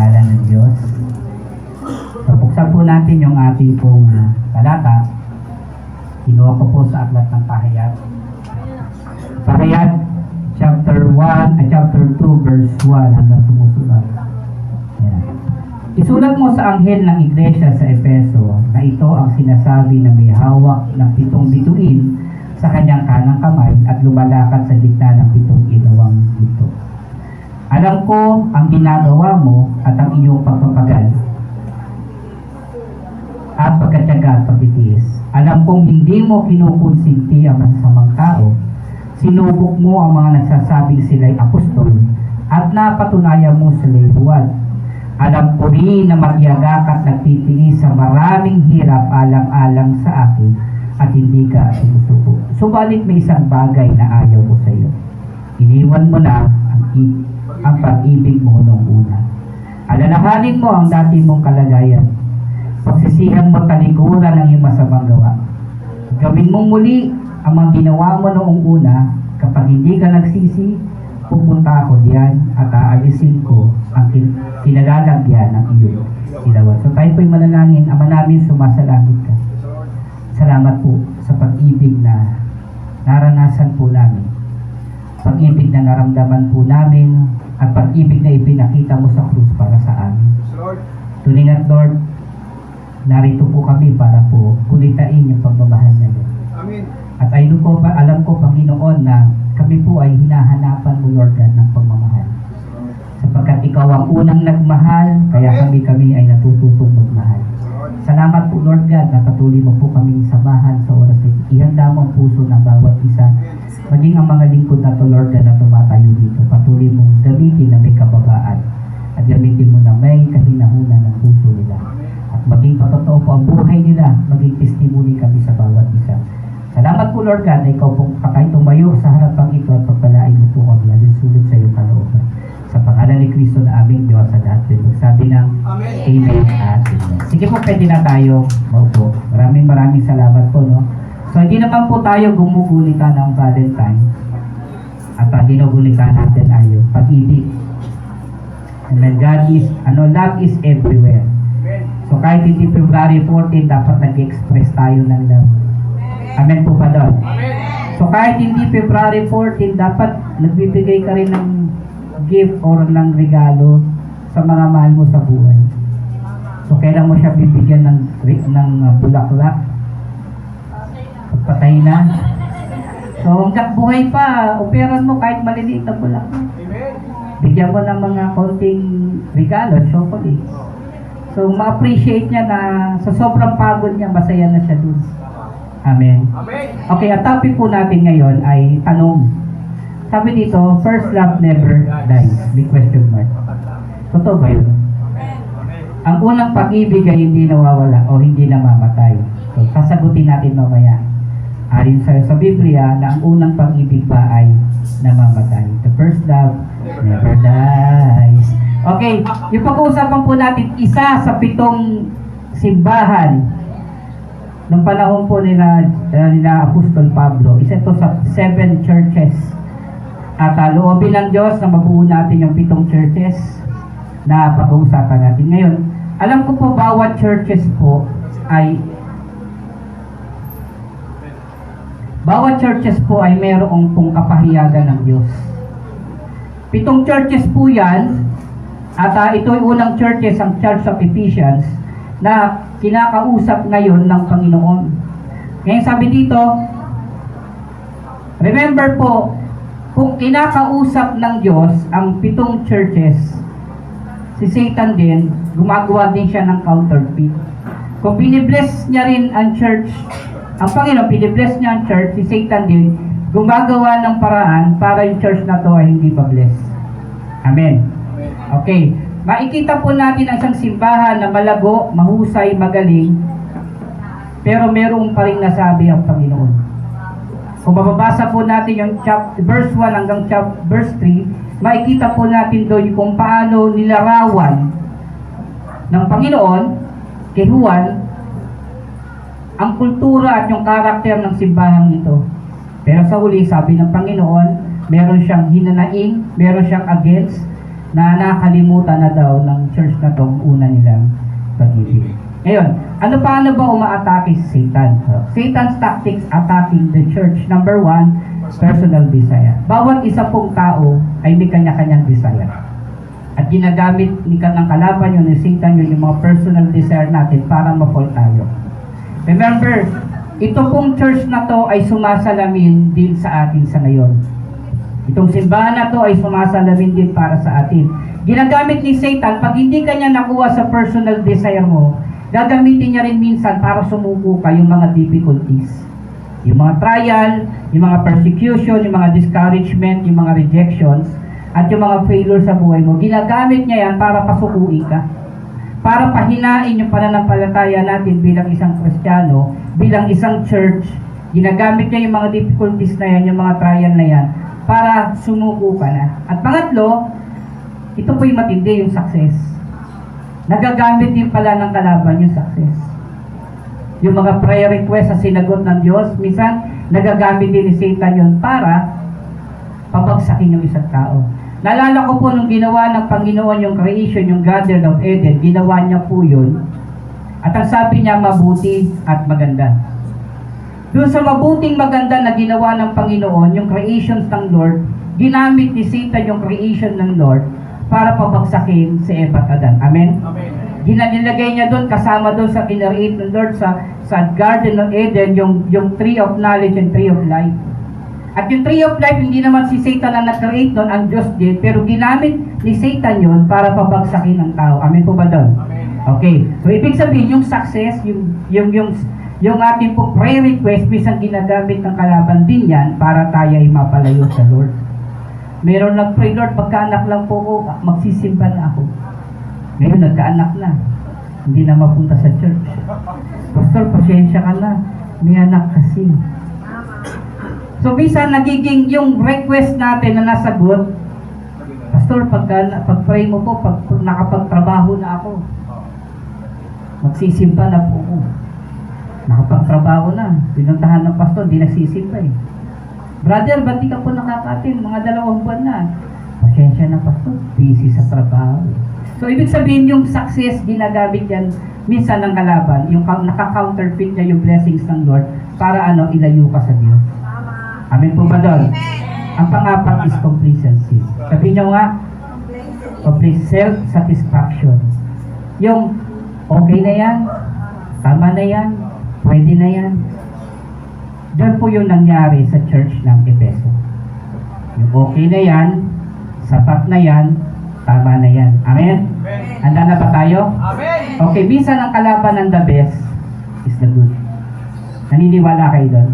ngalan ng Diyos. So, buksan po natin yung ating pong talata. Kinuha ko po sa Aklat ng Pahayag. Pahayag, chapter 2, verse 1 hanggang sumusunod. Ayan. Isulat mo sa anghel ng iglesia sa Efeso na ito ang sinasabi na may hawak ng 7 bituin sa kanyang kanang kamay at lumalakad sa gitna ng 7 ilawang ito. Alam ko ang ginagawa mo at ang iyong pagpapagal at pagkatyaga at pagtitiis. Alam kong hindi mo kinukonsinti ang masasamang tao. Sinubok mo ang mga nagsasabing sila'y apostol at napatunayan mo sila'y buwad. Alam ko rin na magyagak at nagtitiis sa maraming hirap alang-alang sa akin at hindi ka sinusuko. Subalit may isang bagay na ayaw ko sa iyo. Iniwan mo na ang pag-ibig mo noong una. Alalahanin mo ang dati mong kalagayan. Pagsisihan mo talikuran ng iyong masamang gawa. Gawin mong muli ang mga ginawa mo noong una. Kapag hindi ka nagsisi, pupunta ako diyan at aalisin ko ang kinalalagyan ng iyong ilawan. So tayo po'y manalangin. Ama namin, sumasalangit ka. Salamat po sa pag-ibig na naranasan po namin. Pag-ibig na naramdaman po namin at pag-ibig na ipinakita mo sa krus para sa amin. Tuling at Lord, narito po kami para po kulitain yung pagmamahal na yun. Amen. At alam ko, Panginoon, na kami po ay hinahanapan mo, Lord God, ng pagmamahal. Sapagkat ikaw ang unang nagmahal, kaya kami ay natututong magmahal. Salamat po, Lord God, na patuloy mo po kaming samahan sa oras na ihanda mo ang puso ng bawat isa. Maging ang mga lingkod na to, Lord God, na tumatayo dito. Patuloy mong gamitin na may kababaan at gamitin mo na may kahinahunan ng puso nila. At maging patotoo po ang buhay nila, maging testimony kami sa bawat isa. Salamat po, Lord God, na ikaw pong patay tumayo sa harapang ito at pagpalain mo po kami alinsulod sa iyong kalooban. Sa pangalan ni Kristo na aming Diyos sa lahat. Sabi ng Amen at Amen. Sige po, pwede na tayo maupo. Maraming salamat po, no? So, hindi naman po tayo gumugulitan ng Valentine. At ang ginugulitan natin ay yung pag-ibig. Amen. Love is everywhere. So, kahit hindi February 14, dapat nag-express tayo ng love. Amen po ba doon? So, kahit hindi February 14, dapat nagbibigay ka rin ng gift or ng regalo sa mga mahal mo sa buhay. So, kailan mo siya bibigyan ng bulaklak? Pagpatay na. So, hanggang buhay pa, operan mo kahit maliliit na bulaklak. Bigyan mo ng mga konting regalo, chocolate. So, ma-appreciate niya na sa sobrang pagod niya, masaya na siya dun. Amen. Okay, ang topic po natin ngayon ay tanong. Sabi dito, first love never dies. May question mark. Totoo ba yun? Ang unang pag-ibig ay hindi nawawala o hindi namamatay. So, sasagutin natin mamaya. Ayon sa Biblia na ang unang pag-ibig pa ay namamatay. The first love never dies. Okay, yung pag-uusapan po natin, isa sa 7 simbahan nung panahon po nila Apostol Pablo, isa ito sa 7 churches. At loobin ng Diyos na mabuo natin yung 7 churches na pag-uusapan natin ngayon. Alam ko po bawat churches po ay mayroong pong kapahiyagan ng Diyos. 7 churches po yan. At ito ay unang churches, ang Church of Ephesians, na kinakausap ngayon ng Panginoon. Ngayon sabi dito, remember po, kung kinakausap ng Diyos ang 7 churches, si Satan din, gumagawa din siya ng counterfeit. Kung binibless niya rin ang church, ang Panginoon, binibless niya ang church, si Satan din, gumagawa ng paraan para yung church na to ay hindi pa-bless. Amen. Okay. Makikita po natin ang isang simbahan na malago, mahusay, magaling, pero meron pa rin nasabi ang Panginoon. Kung mababasa po natin yung verse 1 hanggang verse 3, makikita po natin doon kung paano nilarawan ng Panginoon kay Juan ang kultura at yung karakter ng simbahan ito. Pero sa huli, sabi ng Panginoon, meron siyang hinanaing, meron siyang against, na nakalimutan na daw ng church na to ang una nilang pag-ibig. Ngayon, paano ba umaatake si Satan? Satan's tactics attacking the church. Number one, personal desire. Bawat isa pong tao ay may kanya-kanyang desire. At ginagamit ng kalaban yun, ni Satan yun, yung mga personal desire natin para ma-fall tayo. Remember, ito pong church na to ay sumasalamin din sa atin sa ngayon. Itong simbahan na to ay sumasalamin din para sa atin. Ginagamit ni Satan, pag hindi kanya nakuha sa personal desire mo, gagamitin niya rin minsan para sumuko ka yung mga difficulties. Yung mga trial, yung mga persecution, yung mga discouragement, yung mga rejections, at yung mga failure sa buhay mo. Ginagamit niya yan para pasukuin ka. Para pahinain yung pananampalataya natin bilang isang Kristiyano, bilang isang church. Ginagamit niya yung mga difficulties na yan, yung mga trial na yan, para sumuko ka na. At pangatlo, ito po yung matindi, yung success. Nagagamit din pala ng kalaban yung success. Yung mga prayer request sa sinagot ng Diyos, minsan nagagamit din ni Satan yun para pabagsakin yung isang tao. Naalala ko po nung ginawa ng Panginoon yung creation, yung Garden of Eden, ginawa niya po yun. At ang sabi niya, mabuti at maganda. Doon sa mabuting maganda na ginawa ng Panginoon, yung creations ng Lord, ginamit ni Satan yung creation ng Lord para pabagsakin si Eva at Adan. Amen? Amen. Ginanilagay niya doon, kasama doon sa kinreate ng Lord sa Garden of Eden, yung tree of knowledge and tree of life. At yung tree of life, hindi naman si Satan ang nag-create doon, ang Diyos din, pero ginamit ni Satan yun para pabagsakin ng tao. Amen po ba doon? Amen. Okay. So, ibig sabihin, yung success, yung ating pong prayer request, minsan ginagamit ng kalaban din yan para tayo ay mapalayo sa Lord. Meron nag-pray, Lord, pagkaanak lang po ko, magsisimba na ako. Ngayon, nagkaanak na. Hindi na mapunta sa church. Pastor, pasensya ka na. May anak kasi. So, minsan nagiging yung request natin na nasagot, Pastor, pag-pray mo po, pag nakapagtrabaho na ako, magsisimba na po ko. Nakapagtrabaho na. Pinuntahan ng pastor, di nagsisimba eh. Brother, ba't di ka po nakakatin? Mga 2 buwan na. Pasensya na, pastor. Busy sa trabaho. So, ibig sabihin yung success, ginagamit yan minsan ng kalaban. Yung naka-counterfeit niya yung blessings ng Lord para ilayo ka sa Diyos. Amen po ba doon? Ang pang-apat is complacency. Sabi niyo nga, self-satisfaction. Yung, okay na yan, tama na yan, pwede na yan. Doon po yung nangyari sa church ng Efeso. Yung okay na yan, sapat na yan, tama na yan. Amen? Handa na ba tayo? Amen. Okay, minsan ang kalaban ng the best is the good. Naniniwala kayo doon?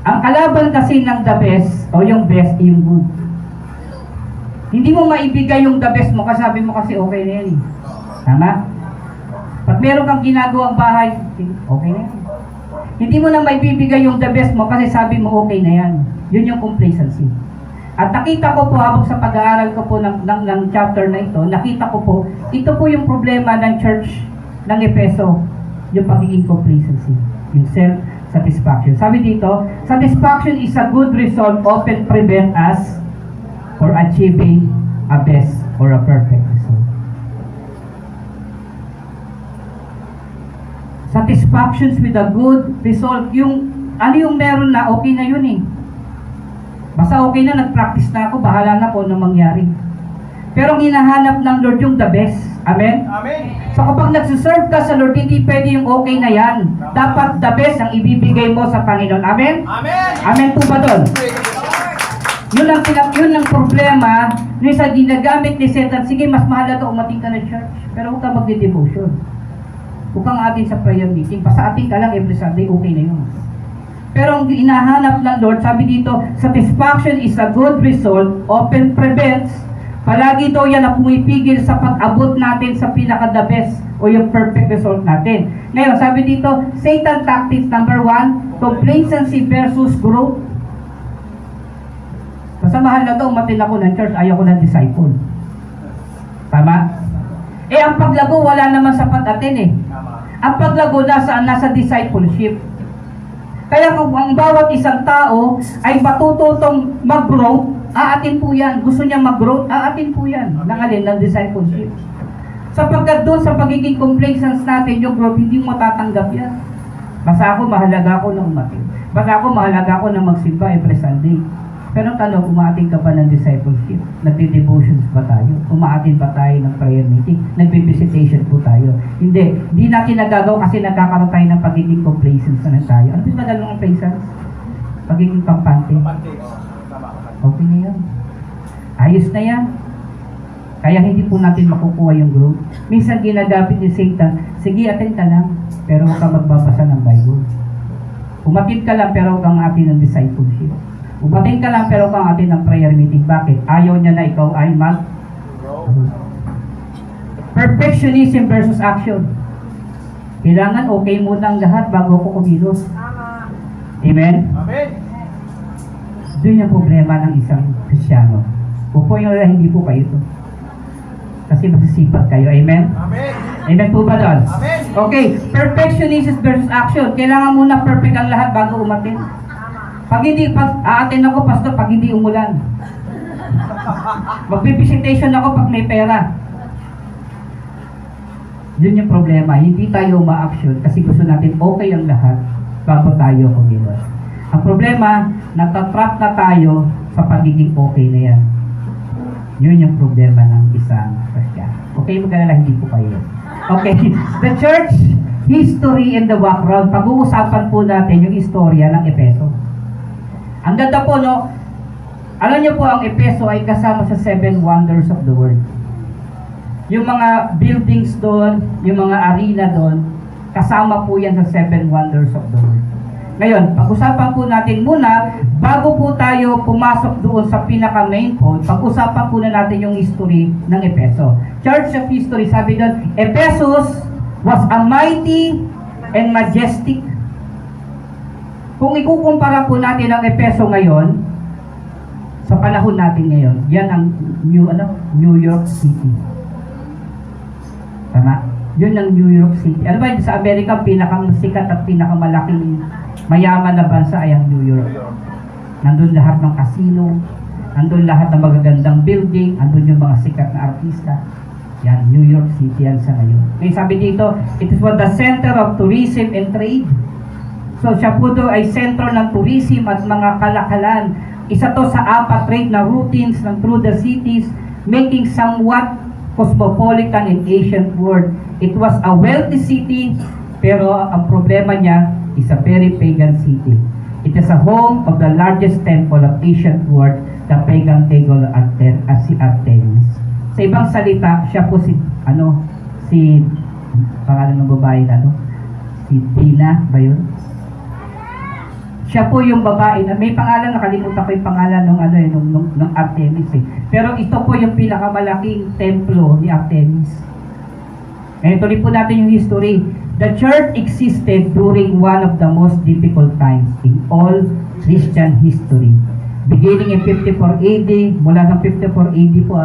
Ang kalaban kasi ng the best, o yung best, yung good. Hindi mo maibigay yung the best mo, kasabi mo kasi okay na yan. Tama? Pag meron kang ginagawang bahay, okay na yan. Hindi mo na maibibigay yung the best mo kasi sabi mo okay na yan. Yun yung complacency. At nakita ko po habang sa pag-aaral ko po ng chapter na ito, nakita ko po, ito po yung problema ng church ng Efeso, yung pagiging complacency, yung self-satisfaction. Sabi dito, satisfaction is a good result often prevent us for achieving a best or a perfect result. Satisfactions with a good result, yung meron na, okay na yun eh. Basta okay na, nag-practice na ako, bahala na po anong mangyari. Pero ang hinahanap ng Lord yung the best. Amen? Amen. So kapag nagsiserve ka sa Lord, hindi pwede yung okay na yan. Dapat the best ang ibibigay mo sa Panginoon. Amen? Amen. Amen po ba doon? Yun ang problema. Minsan ginagamit ni Satan, sige, mas mahalaga umating ka na church, pero huwag ka magdi-devotion. Huwag kang atin sa prayer meeting. Basta ating ka lang every Sunday, okay na yun. Pero ang inahanap ng Lord, sabi dito, satisfaction is a good result, often prevents. Palagi daw yan na pumipigil sa pag-abot natin sa pinaka-the best o yung perfect result natin. Ngayon, sabi dito, Satan tactics number 1, complacency versus growth. Basta mahalaga umatin ako ng church, ayaw ko ng disciple. Tama? Ang paglago, wala naman sapat atin eh. Ang paglago nasa discipleship. Kaya kung ang bawat isang tao ay matututong mag-grow, aatin po yan. Gusto niya mag-growth, aatin po yan. Ng discipleship. Sapagkat doon sa pagiging complacence natin, yung growth, hindi mo matatanggap yan. Basta ako, mahalaga ako na umatin. Basta ako, mahalaga ako na magsimba every Sunday. Pero tanong, umaatin ka ba ng discipleship? Nagdi-devotions ba tayo? Umaatin ba tayo ng prayer meeting? Nagbe-visitation po tayo? Hindi. Hindi natin nagagawa kasi nagkakaroon tayo ng pagiging complacence na tayo. Ano ba nagalong complacence? Pagiging kampante. Okay na yan. Ayos na yan. Kaya hindi po natin makukuha yung growth. Minsan ginagamit ni Satan, sige, attend ka lang, pero huwag ka magbabasa ng Bible. Umatin ka lang, pero huwag kang atin ng discipleship. Umatin ka lang, pero huwag kang atin ng prayer meeting. Bakit? Ayaw niya na ikaw ay perfectionism versus action. Kailangan okay muna ang lahat bago ako kumilos. Amen? Amen. Doon yung problema ng isang Kristyano. Upo yung hindi po kayo to. Kasi masisipag kayo. Amen? Amen. Amen po ba doon? Amen. Okay. Perfectionism versus action. Kailangan muna perfect ang lahat bago umatin. Pag aatin ako, pastor, pag hindi umulan. Mag-visitation ako pag may pera. Yun yung problema. Hindi tayo ma-action kasi gusto natin okay ang lahat bago tayo kumilos. Ang problema, natatrap na tayo sa pagiging okay na yan. Yun yung problema ng isang Christian. Okay, magkalala, hindi po kayo. Okay, the church history and the background. Pag-uusapan po natin yung istorya ng Epeso. Ang ganda po, no? Alam niyo po, ang Epeso ay kasama sa 7 wonders of the world. Yung mga buildings doon, yung mga arena doon, kasama po yan sa 7 wonders of the world. Ngayon, pag-usapan po natin muna, bago po tayo pumasok doon sa pinaka-main point, pag-usapan po na natin yung history ng Epeso. Church of History, sabi doon, Ephesus was a mighty and majestic. Kung ikukumpara po natin ang Epeso ngayon, sa panahon natin ngayon, yan ang New York City. Tama? Yun ang New York City. Ano ba, sa Amerika, pinakamasikat at pinakamalaking mayaman na bansa ay ang New York. Nandun lahat ng casino, nandun lahat ng magagandang building, nandun yung mga sikat na artista. Yan, New York City yan sa ngayon. May sabi dito, it is the center of tourism and trade. So siya po doon ay sentro ng tourism at mga kalakalan. Isa to sa 4 trade na routines ng through the cities, making somewhat cosmopolitan in ancient world. It was a wealthy city, pero ang problema niya is a very pagan city. It is a home of the largest temple of ancient world, the pagan temple si Artemis. Sa ibang salita, siya po pangalan ng babae na si Tina ba yun? Siya po yung babae na may pangalan, nakalimutan ko yung pangalan ng Artemis eh. Pero ito po yung pinakamalaking templo ni Artemis. Ngayon tuloy po natin yung history. The church existed during one of the most difficult times in all Christian history. Beginning in 54 AD, mula ng 54 AD po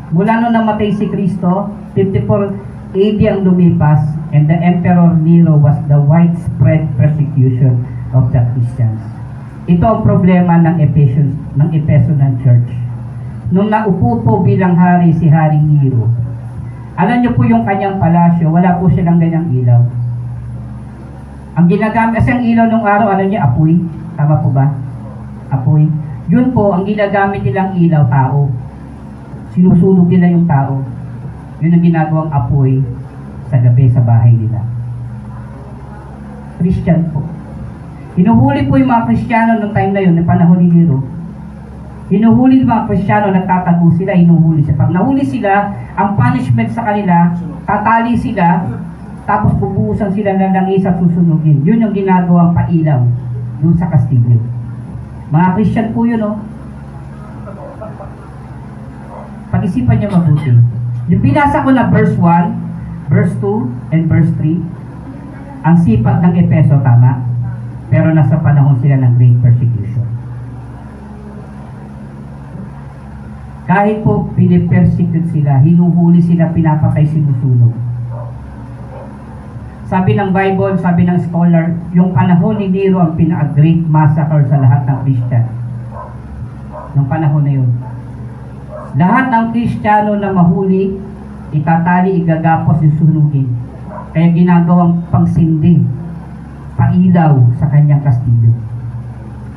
mula nung namatay si Kristo, 54 AD ang lumipas, and the Emperor Nero was the widespread persecution of the Christians. Ito ang problema ng Efeso ng church. Nung naupo po bilang hari si Haring Nero, alam niyo po yung kanyang palasyo, wala po silang ganyang ilaw. Ang ginagamit, kasi ang ilaw nung araw, alam niyo, apoy. Tama po ba? Apoy. Yun po, ang ginagamit nilang ilaw, tao. Sinusunog nila yung tao. Yun ang ginagawang apoy sa gabi sa bahay nila. Christian po. Hinuhuli po yung mga Kristiyano noong time na yun, ng panahon ni Nero. Hinuhuli yung mga Kristiyano, nagtatago sila, hinuhuli sila. Pag nahuli sila, ang punishment sa kanila, tatali sila, tapos bubuhusan sila ng langis at susunugin. Yun yung ginagawang pailaw dun sa kastilyo. Mga Christian po yun, Pag-isipan niyo mabuti. Yung binasa ko na verse 1, verse 2, and verse 3, ang sipag ng Efeso, tama? Pero nasa panahon sila ng great persecution. Kahit po pinipersecute sila, hinuhuli sila, pinapatay, sinusunog. Sabi ng Bible, sabi ng scholar, yung panahon ni Nero ang pinaka-great massacre sa lahat ng Christian. Nung panahon na yun. Lahat ng Kristiyano na mahuli, itatali, igagapos, susunugin. Kaya ginagawang pangsindi, pailaw sa kanyang kastilyo.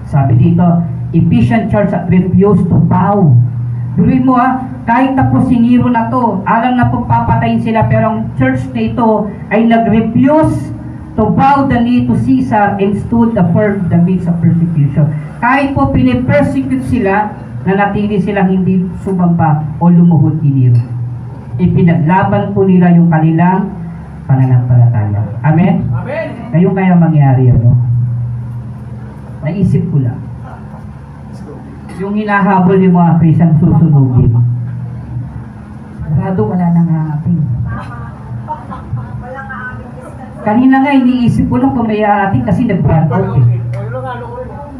Sabi dito, Ephesian Church refused to bow. Durin mo kahit tapos siniro na to, alam na kung papatayin sila, pero ang church na ito ay nag-refuse to bow the knee to Caesar and stood firm the midst of persecution. Kahit po pinipersecute sila, nanatili silang hindi sumamba o lumuhod iniro. Ipinaglaban po nila yung kanilang pananampalataya. Amen? Amen. Ngayon kaya mangyari yun, no? Naisip ko lang. Yung hinahabol yung mga Christian susunugin. Sarado wala nang haating. Kanina nga iniisip ko lang kung may haating kasi nag-brand out eh.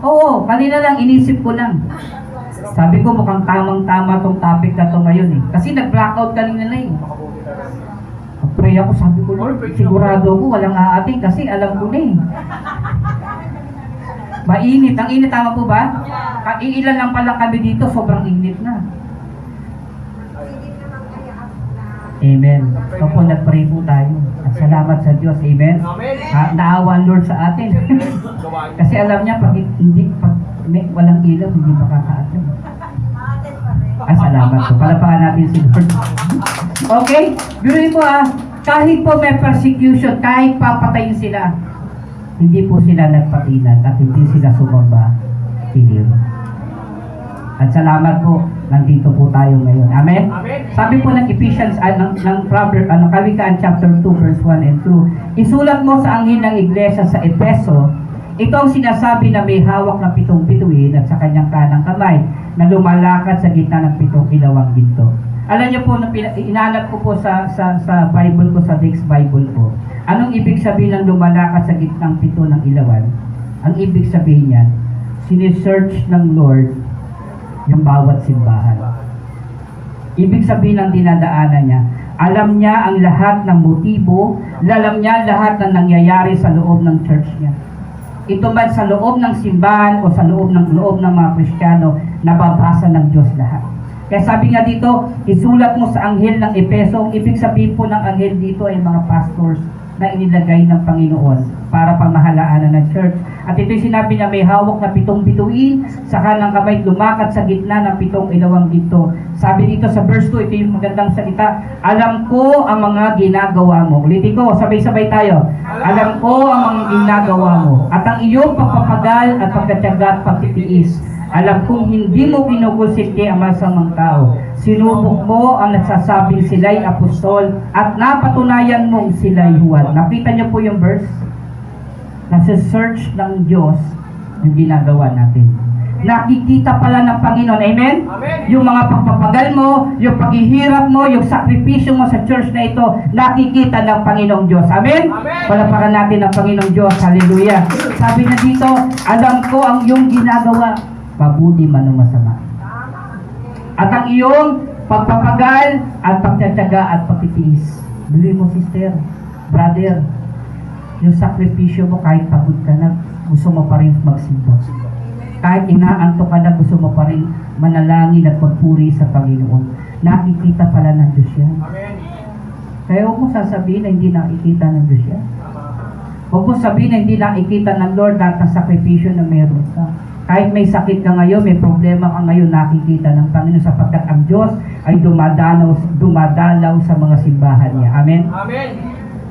Oo, kanina lang inisip ko lang. Sabi ko mukhang tamang-tama tong topic na to ngayon eh. Kasi nag-blackout kanina na eh. Pray ako, sabi ko, Lord, sigurado ko walang haating kasi alam ko na eh. Mainit. Ang init, tama po ba? Iilan lang pala kami dito, sobrang init na. Amen. So po, nag-pray po tayo. At salamat sa Diyos. Amen. Naawa ang Lord sa atin. Kasi alam niya, pag walang ilaw, hindi makakaatin. Salamat po. Palapakan natin si Lord. Okay? Biruin mo kahit po may persecution, kahit papatayin sila, hindi po sila nagpatinag at hindi sila sumamba. At salamat po, nandito po tayo ngayon. Amen? Amen. Sabi po ng Ephesians, ng Proverbs, Kawikaan chapter 2, verse 1 and 2, isulat mo sa anghel ng iglesia sa Efeso, ito ang sinasabi na may hawak na 7 bituin at sa kanyang kanang kamay na lumalakad sa gitna ng 7 ilawang ginto. Alam niyo po, inanap ko po sa Bible ko, sa Dex Bible ko, anong ibig sabihin ng lumalakad sa gitnang 7 ng ilawan? Ang ibig sabihin niyan, sinesearch ng Lord yung bawat simbahan. Ibig sabihin ng dinadaanan niya, alam niya ang lahat ng motibo, alam niya lahat ng nangyayari sa loob ng church niya. Ito man sa loob ng simbahan o sa loob ng mga Kristiyano, nababasa ng Diyos lahat. Kaya sabi nga dito, isulat mo sa anghel ng Efeso. Ibig sabihin po ng anghel dito ay mga pastors na inilagay ng Panginoon para pamahalaan ng church. At ito'y sinabi niya may hawak na 7 bituin, sa kanang kamay lumakad sa gitna ng 7 ilawang ginto. Sabi dito sa verse 2, ito yung magandang salita, alam ko ang mga ginagawa mo. Ulitin ko, sabay-sabay tayo. Alam ko ang mga ginagawa mo at ang iyong pagpapagal at pagkatiyaga at pagtitiis. Alam kong hindi mo ginugusit kay ang masamang tao. Sinubok mo ang nagsasabing sila'y apostol at napatunayan mong sila'y huwad. Nakita niyo po yung verse? Nasa search ng Diyos yung ginagawa natin. Nakikita pala ng Panginoon. Amen? Amen. Yung mga pagpapagal mo, yung paghihirap mo, yung sakripisyo mo sa church na ito, nakikita ng Panginoong Diyos. Amen? Amen. Palapakan natin ang Panginoong Diyos. Hallelujah. Sabi na dito, alam ko ang iyong ginagawa, mabuti man o masama. At ang iyong pagpapagal at pagtsatsaga at pagtitiis. Bili mo, sister, brother, yung sakripisyo mo kahit pagod ka na, gusto mo pa rin magsimba. Kahit inaantok ka na, gusto mo pa rin manalangin at pagpuri sa Panginoon. Nakikita pala ng Diyos yan. Amen. Kaya huwag mo sasabihin na hindi nakikita ng Diyos yan. Huwag mo sabihin na hindi nakikita ng Lord lahat ng sakripisyo na meron ka. Kahit may sakit ka ngayon, may problema ka ngayon, nakikita ng Panginoon sapagkat ang Diyos ay dumadalaw sa mga simbahan niya. Amen? Amen.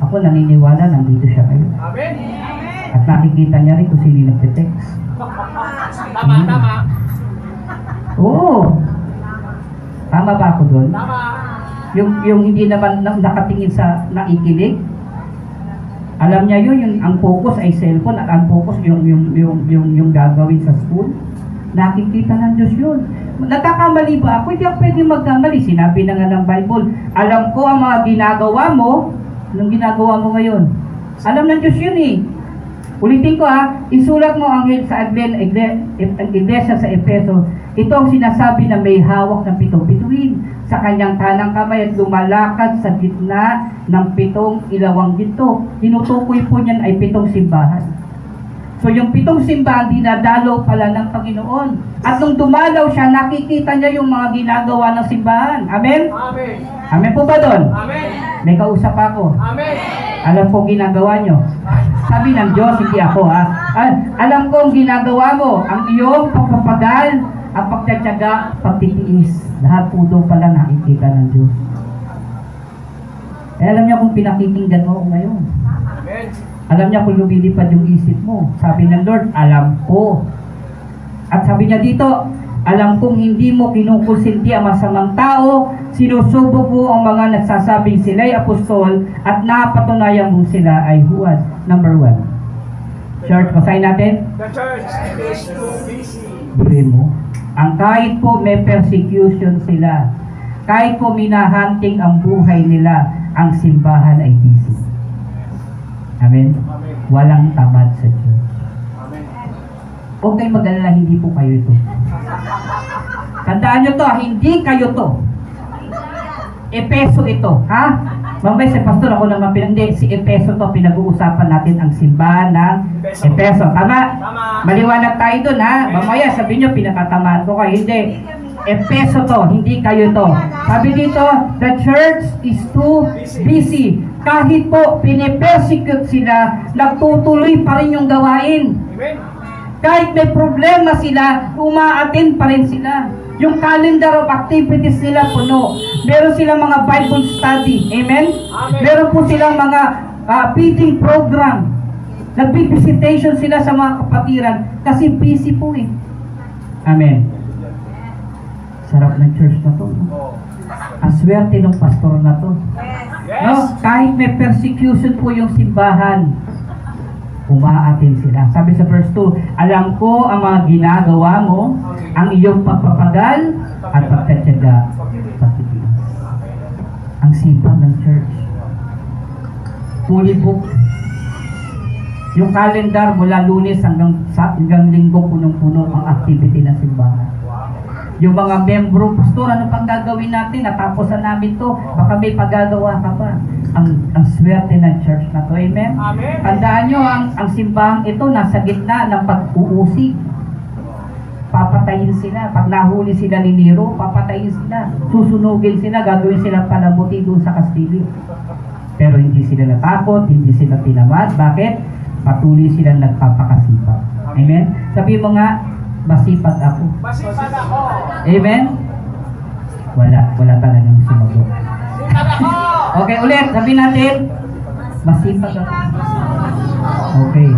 Ako naniniwala, nandito siya ngayon. Amen. At nakikita niya rin kung sino nagte-text. Tama. Oo. Tama ba ako doon? Tama. Yung hindi naman nakatingin sa nakikinig. Alam niya yun, ang focus ay cellphone at ang focus yung gagawin sa school. Nakikita ng Diyos yun. Nagkakamali ba ako? Hindi ako pwede magkamali. Sinabi na nga ng Bible, alam ko ang mga ginagawa mo. Anong ginagawa mo ngayon? Alam ng Diyos yun eh. Ulitin ko isulat mo ang sa iglesia sa Efeso. Ito ang sinasabi na may hawak ng 7 bituin sa kanyang kanang kamay at lumalakad sa gitna ng 7 ilawang ginto. Tinutukoy po niyan ay 7 simbahan. So yung 7 simbahan, dinadalaw pala ng Panginoon. At nung dumalaw siya, nakikita niya yung mga ginagawa ng simbahan. Amen? Amen. Amen po ba doon? Amen. May kausap ako. Amen. Alam ko ginagawa nyo. Sabi ng Diyos, hindi ako ha. Alam ko ang ginagawa mo. Ang iyong pagpapagal, ang pagtsatsaga, pagtitiis. Lahat po doon pala nakikita ng Diyos. Alam niya kung pinakikinggan mo ngayon. Amen. Alam niya kung lumilipad yung isip mo. Sabi ng Lord, alam ko. At sabi niya dito, alam kong hindi mo kinukonsinti ang masamang tao, sinusubok mo ang mga nagsasabing sila'y apostol, at napatunayan mo sila ay huwad. Number 1. Church, basahin natin. The church is too busy. Bili mo. Ang kahit po may persecution sila, kahit po minahunting ang buhay nila, ang simbahan ay busy. Amen? Amen. Walang tamad sa church. Amen. Huwag kayong mag-alala, hindi po kayo ito. Tandaan nyo to, hindi kayo to. Epeso ito, ha? Mamaya si pastor, ako naman hindi, si Epeso to, pinag-uusapan natin ang simbahan ng Epeso. Tama? Tama. Maliwanag tayo dun, ha? Mamaya sabihin nyo, pinatatamaan ko kayo. Hindi. Epeso to, hindi kayo to. Sabi dito, the church is too busy. Kahit po pinipersecute sila, nagtutuloy pa rin yung gawain. Amen. Kahit may problema sila, umaattend pa rin sila. Yung calendar of activities nila puno. Meron silang mga Bible study. Amen? Amen. Meron po silang mga feeding program. Nag-visitation sila sa mga kapatiran kasi busy po eh. Amen. Sarap ng church na to. No? Oh. Ang swerte ng pastor na to. Yes. No? Kahit may persecution po yung simbahan, umaatin sila. Sabi sa verse 2, alam ko ang mga ginagawa mo, ang iyong pagpapagal at pagtatyaga, pagtitiis. Ang sipag ng church. Fully booked. Yung calendar mula Lunes hanggang Linggo, punong-puno ang activity ng simbahan. Yung mga membro, pastor, ano pang gagawin natin? Natapos na namin to. Baka may pagagawa ka pa. Ang swerte ng church na to. Amen? Amen. Tandaan nyo, ang simbahang ito nasa gitna ng pag-uusig. Papatayin sila. Pag nahuli sila ni Nero, papatayin sila. Susunugin sila, gagawin silang palamuti doon sa kastilyo. Pero hindi sila natakot, hindi sila tinamad. Bakit? Patuloy silang nagpapakasipag. Amen? Sabi mo nga, masipag ako. Masipag ako. Amen? Wala talagang sumagot. Masipag ako. Okay, ulit, sabi natin, masipag ako. Okay.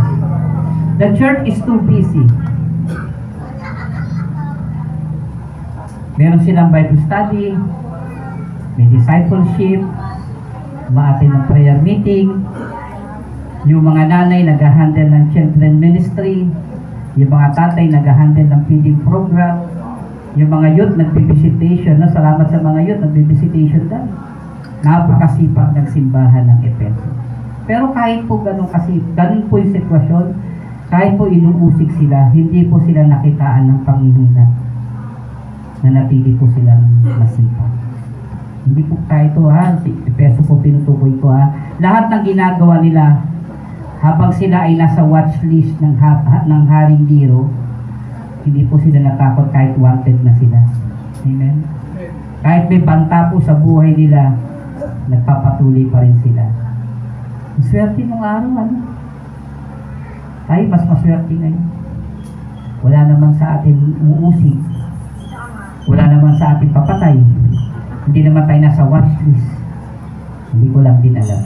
The church is too busy. Meron silang Bible study, may discipleship, umaattend ng prayer meeting, yung mga nanay nag-handle ng children ministry, yung mga tatay nag-handle ng feeding program, yung mga youth nag-visitation, no? Salamat sa mga youth, nag-visitation din. Napakasipag ng simbahan ng Epeso. Pero kahit po ganun po yung sitwasyon, kahit po inuusig sila, hindi po sila nakitaan ng Panginoon na natili po silang masipag. Hindi po tayo ito ha, si Epeso po pinutukoy ko ha. Lahat ng ginagawa nila, habang sila ay nasa watchlist ng Haring Nero, hindi po sila natakot kahit wanted na sila. Amen? Kahit may banta po sa buhay nila, nagpapatuloy pa rin sila. Swerte nung araw, ano? Tayo mas maswerte ngayon. Wala naman sa atin umuusig. Wala naman sa atin papatay. Hindi naman tayo nasa watchlist. Hindi ko lang din alam.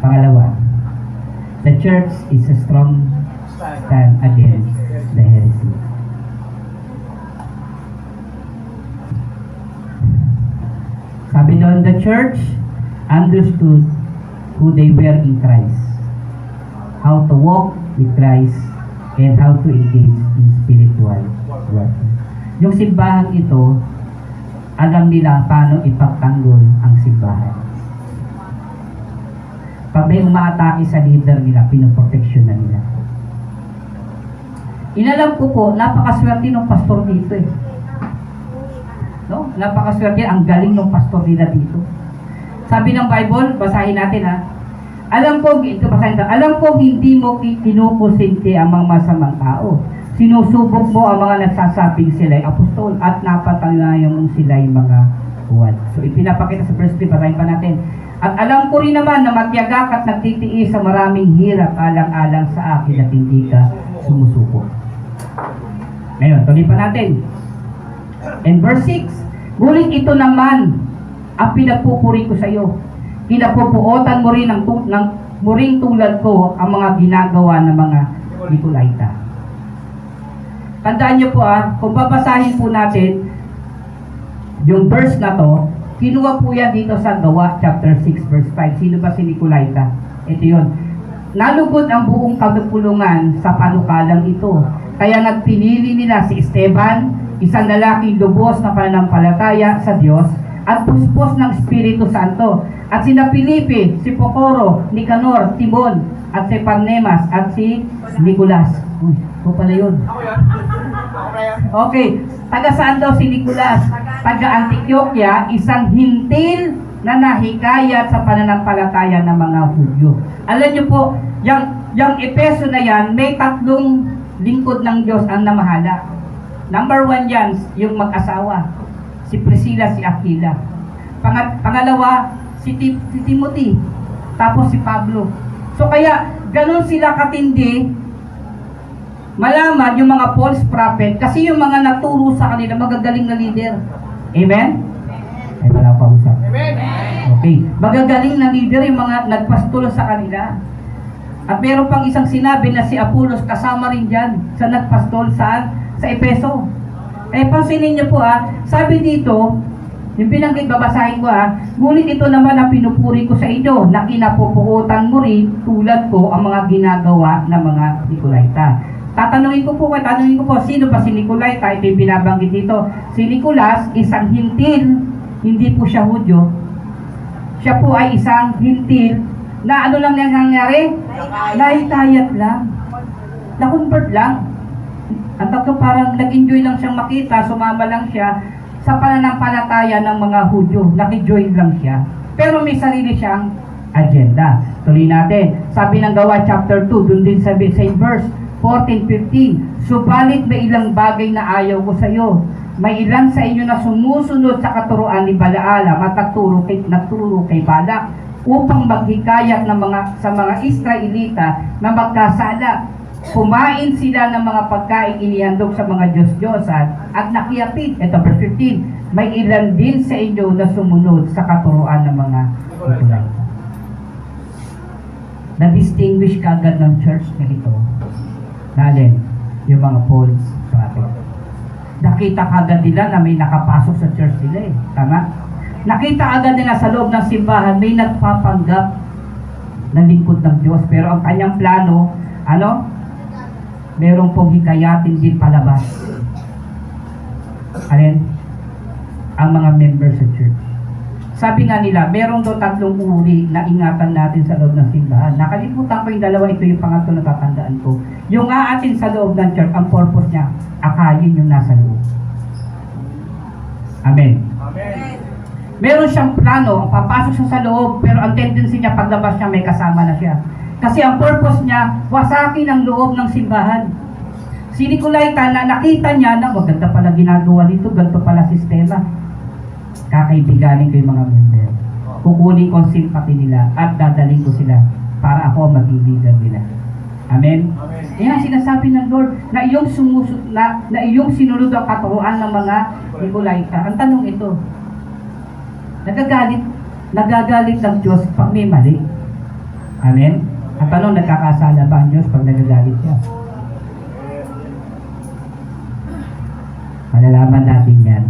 Pangalawa, the church is a strong stand against the heresy. Sabi doon, the church understood who they were in Christ, how to walk with Christ, and how to engage in spiritual warfare. Yung simbahan ito, alam nila paano ipagtanggol ang simbahan. Pag may umaatake sa leader nila, pinoproteksyon na nila. Inalam ko po, napakaswerte ng pastor dito eh. No? Napakaswerte, ang galing ng pastor nila dito. Sabi ng Bible, basahin natin ha. Alam ko, ito basahin ito, alam ko hindi mo kinukusinti ang mga masamang tao. Sinusubok mo ang mga nagsasabing sila'y apostol at napatalayan mong sila'y mga huwad. So ipinapakita sa verse 3, basahin pa natin. At alam ko rin naman na matyaga at nagtitiis sa maraming hirap alang-alang sa akin at hindi ka sumusuko. Ngayon, tuloy pa natin. In verse 6, ngunit ito naman ang pinagpupuri ko sa iyo. Kinapupuotan mo rin mo ring tulad ko ang mga ginagawa ng mga Nicolaita. Tandaan niyo po kung babasahin po natin yung verse na to, kinuha po yan dito sa Gawa chapter 6 verse 5. Sino ba si Nicolaita? Ito yun. Nalugod ang buong kagpulungan sa panukalang ito. Kaya nagpinili nila si Esteban, isang lalaking lubos na pananampalataya sa Diyos at puspos ng Espiritu Santo. At sina Felipe, si Procoro, Nicanor, Timon, at si Parmenas, at si Nicolas. Uy, ito pala yun. Ako yan. Ako na yan. Okay, taga saan daw si Nicolas? Taga Antioquia, isang hintil na nahikayat sa pananampalataya ng mga Hudyo. Alam niyo po, yung Epeso na yan, may tatlong lingkod ng Diyos ang namahala. Number 1 yan, yung mag-asawa. Si Priscilla, si Aquila. Pangalawa, si Timothy. Tapos si Pablo. So kaya, ganun sila katindi malaman yung mga false prophet kasi yung mga naturo sa kanila magagaling na leader. Amen? Ay, wala pa usap. Amen. Okay. Magagaling na leader yung mga nagpastol sa kanila. At meron pang isang sinabi na si Apollos kasama rin dyan sa nagpastol sa Epeso. Eh, pansinin niyo po sabi dito, yung pinanggit babasahin ko ngunit ito naman ang pinupuri ko sa inyo na kinapupuotan mo rin tulad ko ang mga ginagawa ng mga Nicolaita. Tanungin ko po, sino ba si Nicolaita? Ito yung binabanggit dito. Si Nicolas, isang hintil, hindi po siya Hudyo. Siya po ay isang hintil na ano lang nangyari? Nahitayat lang. Na-convert lang. At ako parang nag-enjoy lang siyang makita, sumama lang siya sa pananampalataya ng mga Hudyo. Naki-join lang siya. Pero may sarili siyang agenda. Tuloy natin. Sabi ng Gawa chapter 2, dun din sa same verse, 14-15, subalit may ilang bagay na ayaw ko sa iyo. May ilan sa inyo na sumusunod sa katuruan ni Balaala at nagturo kay Balak upang maghikayat sa mga Israelita na magkasala. Kumain sila ng mga pagkain inihandog sa mga Diyos-Diyosan at nakiyapit. Ito verse 15, may ilan din sa inyo na sumunod sa katuruan ng mga Nicolaita. Na-distinguish kagad ng church na ito nalin yung mga false prophet. Nakita kagad nila na may nakapasok sa church nila Tama? Nakita agad nila sa loob ng simbahan may nagpapanggap na lingkod ng Diyos. Pero ang kanyang plano, merong pong hikayatin din palabas. Alin? Ang mga members sa church. Sabi nga nila, merong daw 3 uri na ingatan natin sa loob ng simbahan. Nakalimutan ko yung 2, ito yung pangatlo na tatandaan ko. Yung aatin sa loob ng church, ang purpose niya, akayin yung nasa loob. Amen. Amen. Meron siyang plano, papasok siya sa loob, pero ang tendency niya, paglabas niya, may kasama na siya. Kasi ang purpose niya, wasakin ang loob ng simbahan. Si Nicolaita na nakita niya na maganda pala ginagawa dito, ganito pala sistema. Kakaibiganin ko yung mga member. Kukunin ko ang sympathy nila at dadaling ko sila para ako ang maging leader nila. Amen? Amen. Yan ang sinasabi ng Lord na iyong sinunod ang katuruan ng mga Nicolaita. Ang tanong ito, nagagalit ng Diyos pag may mali. Amen? Ang tanong, nagkakasala ba ang Diyos pag nagagalit siya? Malalaman natin yan.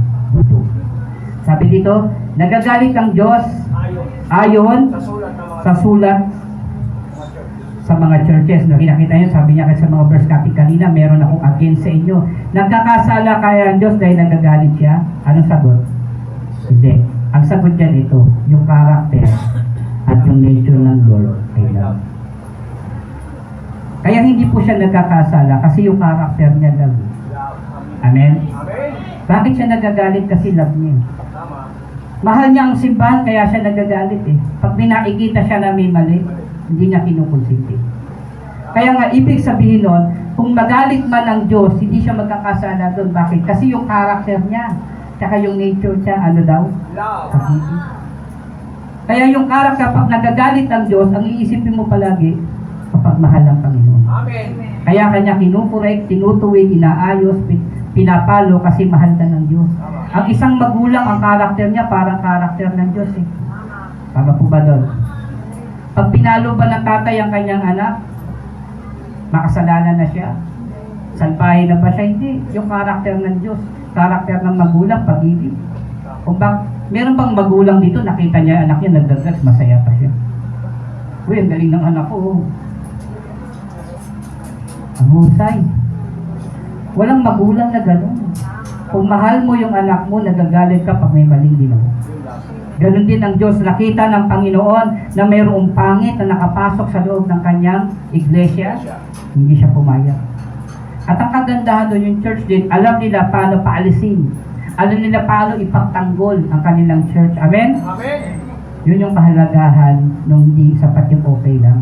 Sabi dito, nagagalit ang Diyos ayon sa sulat sa mga churches. Nakita nyo, sabi niya sa mga verse kanina, meron akong against sa inyo. Nagkakasala kaya ang Diyos dahil nagagalit siya? Anong sagot? Hindi. Ang sagot dyan ito, yung character at yung nature ng Lord ay love. Kaya hindi po siya nagkakasala kasi yung character niya love. Amen? Amen. Bakit siya nagagalit? Kasi love niya. Tama. Mahal niya ang simbahan kaya siya nagagalit Pag nakikita siya na may mali, Hindi niya kinukonsinti. Kaya nga, ibig sabihin nun, kung magalit man ang Diyos, hindi siya magkakasala doon. Bakit? Kasi yung character niya, tsaka yung nature niya, ano daw? Love. Pag-ibig. Kaya yung character, pag nagagalit ang Diyos, ang iisipin mo palagi, kapag mahal ang Panginoon. Amen. Kaya kanya kinukorek, tinutuwid, inaayos, pinapalo kasi mahal ka ng Diyos. Ang isang magulang, ang karakter niya parang karakter ng Diyos eh. Tama po ba doon? Pag pinalo ba ng tatay ang kanyang anak, makasalanan na siya. Salbahe na ba siya? Hindi. Yung karakter ng Diyos, karakter ng magulang, pag-ibig. Kung meron bang magulang dito, nakita niya anak niya, nagdagdags, masaya pa siya. Uy, ang galing ng anak ko. Oh. Ang husay. Walang magulang na gano'n. Kung mahal mo yung anak mo, nagagalit ka pag may maling ginawa. Ganon din ang Diyos. Nakita ng Panginoon na mayroong pangit na nakapasok sa loob ng kanyang iglesia. Hindi siya pumayag. At ang kagandahan doon, yung church din, alam nila paano paalisin. Alam nila paano ipagtanggol ang kanilang church. Amen? Amen. Yun yung kahalagahan nung hindi sapat yung okay lang.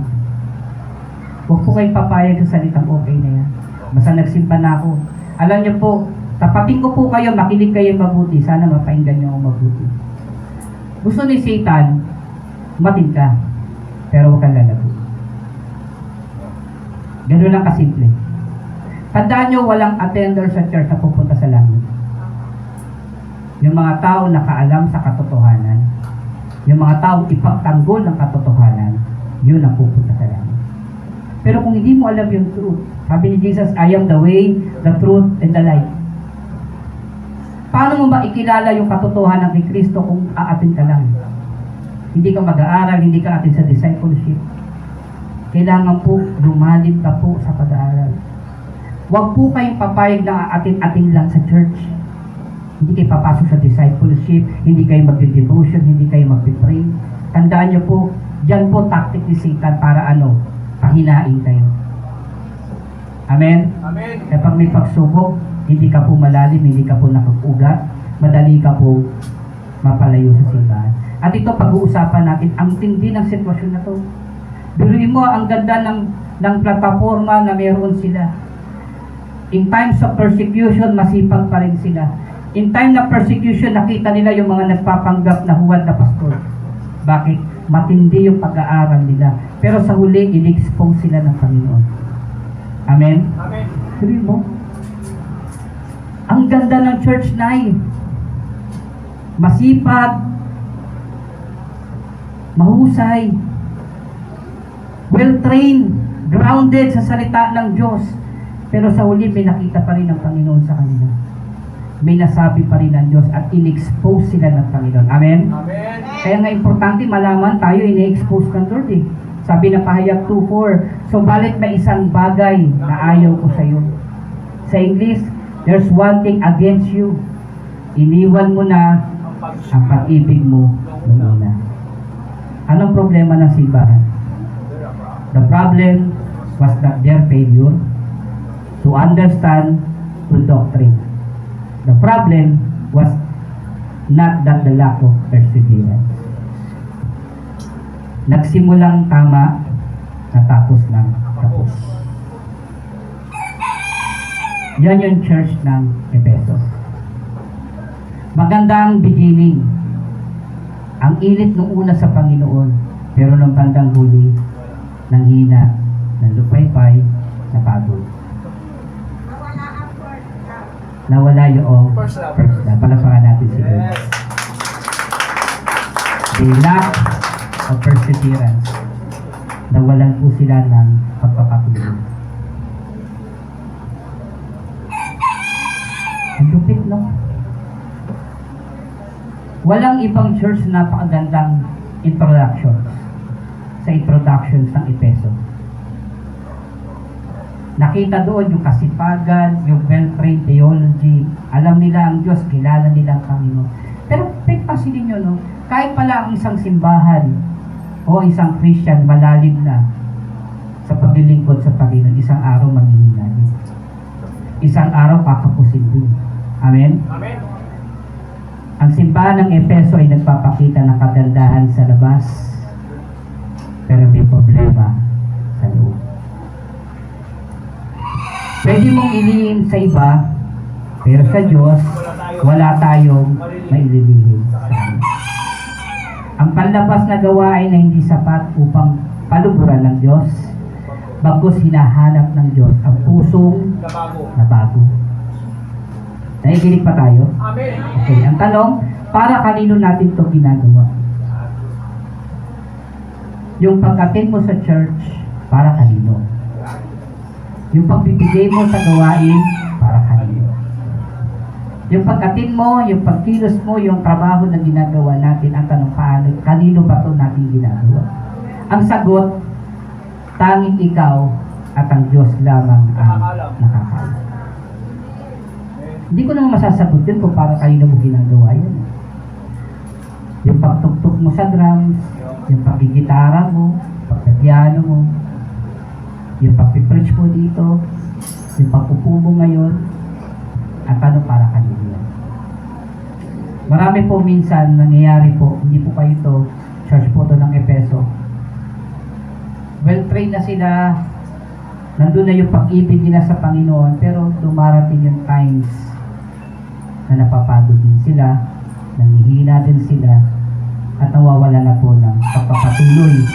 Huwag po kayong papayag sa salitang okay na yan. Basta nagsimba na ako. Alam niyo po, tapatin ko po kayo, makinig kayo mabuti. Sana mapainggan niyo ako mabuti. Gusto ni Satan, matin ka, pero huwag kang lalago. Ganun lang kasimple. Tandaan niyo, walang attender sa church na pupunta sa langit. Yung mga tao nakaalam sa katotohanan, yung mga tao ipagtanggol ng katotohanan, yun ang pupunta sa langit. Pero kung hindi mo alam yung truth, sabi ni Jesus, I am the way, the truth, and the life. Paano mo ba ikilala yung katotohanan ni Kristo kung aatin ka lang? Hindi ka mag-aaral, hindi ka atin sa discipleship. Kailangan po, lumalim ka po sa pag-aaral. Huwag po kayong papayag na aatin-atin lang sa church. Hindi kayo papasok sa discipleship, hindi kayo mag-devotion, hindi kayo mag-pray. Tandaan niyo po, dyan po tactic ni Satan para ano? Pahinain kayo. Amen? Amen. Kapag may pagsubok, hindi ka po malalim, hindi ka po nakag-ugat, madali ka po mapalayo sa simbahan. At ito, pag-uusapan natin, ang tindi ng sitwasyon na to. Biruin mo, ang ganda ng plataforma na meron sila. In times of persecution, masipag pa rin sila. In time na persecution, nakita nila yung mga nagpapanggap na huwad na pastor. Bakit? Matindi yung pag-aaral nila. Pero sa huli, in-expose sila ng Panginoon. Amen? Amen. Biruin mo, ang ganda ng church na masipag, mahusay, well-trained, grounded sa salita ng Diyos. Pero sa huli, may nakita pa rin ng Panginoon sa kanila. May nasabi pa rin ng Diyos at in-expose sila ng Panginoon. Amen? Amen. Kaya nga importante malaman tayo, in-expose ng Lord eh. Sabi na Pahayag 2:4, so balit may isang bagay na ayaw ko sa iyo. Sa English, there's one thing against you. Iniwan mo na ang pag-ibig mo noong una. Anong problema ng simbahan? The problem was not their failure to understand the doctrine. The problem was not that the lack of perseverance. Nagsimulang tama, natapos lang tapos. Yan yung church ng Efesos. Magandang beginning. Ang init nung una sa Panginoon, pero nung bandang huli, nanghina, nalupaypay, napagod. Nawala yung first love. Palapakan natin si God. Yes. The lack of perseverance. Nawalan po sila ng pagpapatuloy. Ang lupit, no? Walang ibang church na napakagandang introductions sa introductions ng Efeso. Nakita doon yung kasipagan, yung well-trained theology. Alam nila ang Diyos, kilala nila ang Panginoon. Pero pagpasilin nyo, no? Kahit pala ang isang simbahan o isang Christian malalim na sa paglilingkod sa Panginoon, isang araw manghihina din. Isang araw kakapusin din. Amen? Amen. Ang simbahan ng Efeso ay nagpapakita ng kagandahan sa labas. pero may problema sa loob. Pwede mong ilihin sa iba, pero sa Diyos, wala tayong maililihin sa Kanya. Ang panlabas na gawain na hindi sapat upang paluburan ng Diyos, bagkus hinahanap ng Diyos ang pusong na bago. Nakikinig pa tayo? Amen. Okay, ang tanong, para kanino natin ito ginagawa? Yung pag-attend mo sa church, para kanino? Yung pagbibigay mo sa gawain, para kanino? Yung pag-attend mo, yung pagkilos mo, yung trabaho na ginagawa natin, ang tanong, paano, kanino ba ito natin ginagawa? Ang sagot, tanging ikaw at ang Diyos lamang ang nakakaalam. Hindi ko naman masasagot yun kung para kanino mo ginagawa yun. Yung pagtuktok mo sa drums, yung pagigitara mo, pagkapiano mo, yung pagpipreach mo dito, yung pagpupo mo ngayon, at ano para kanino yan. Marami po minsan nangyayari po, hindi po kayo to, church po to ng Efeso. Well-trained na sila, nandun na yung pag-ibig nila sa Panginoon, pero dumarating yung times na napapagod din sila, nanghihina din sila, at nawawala na po ng pagpapatuloy.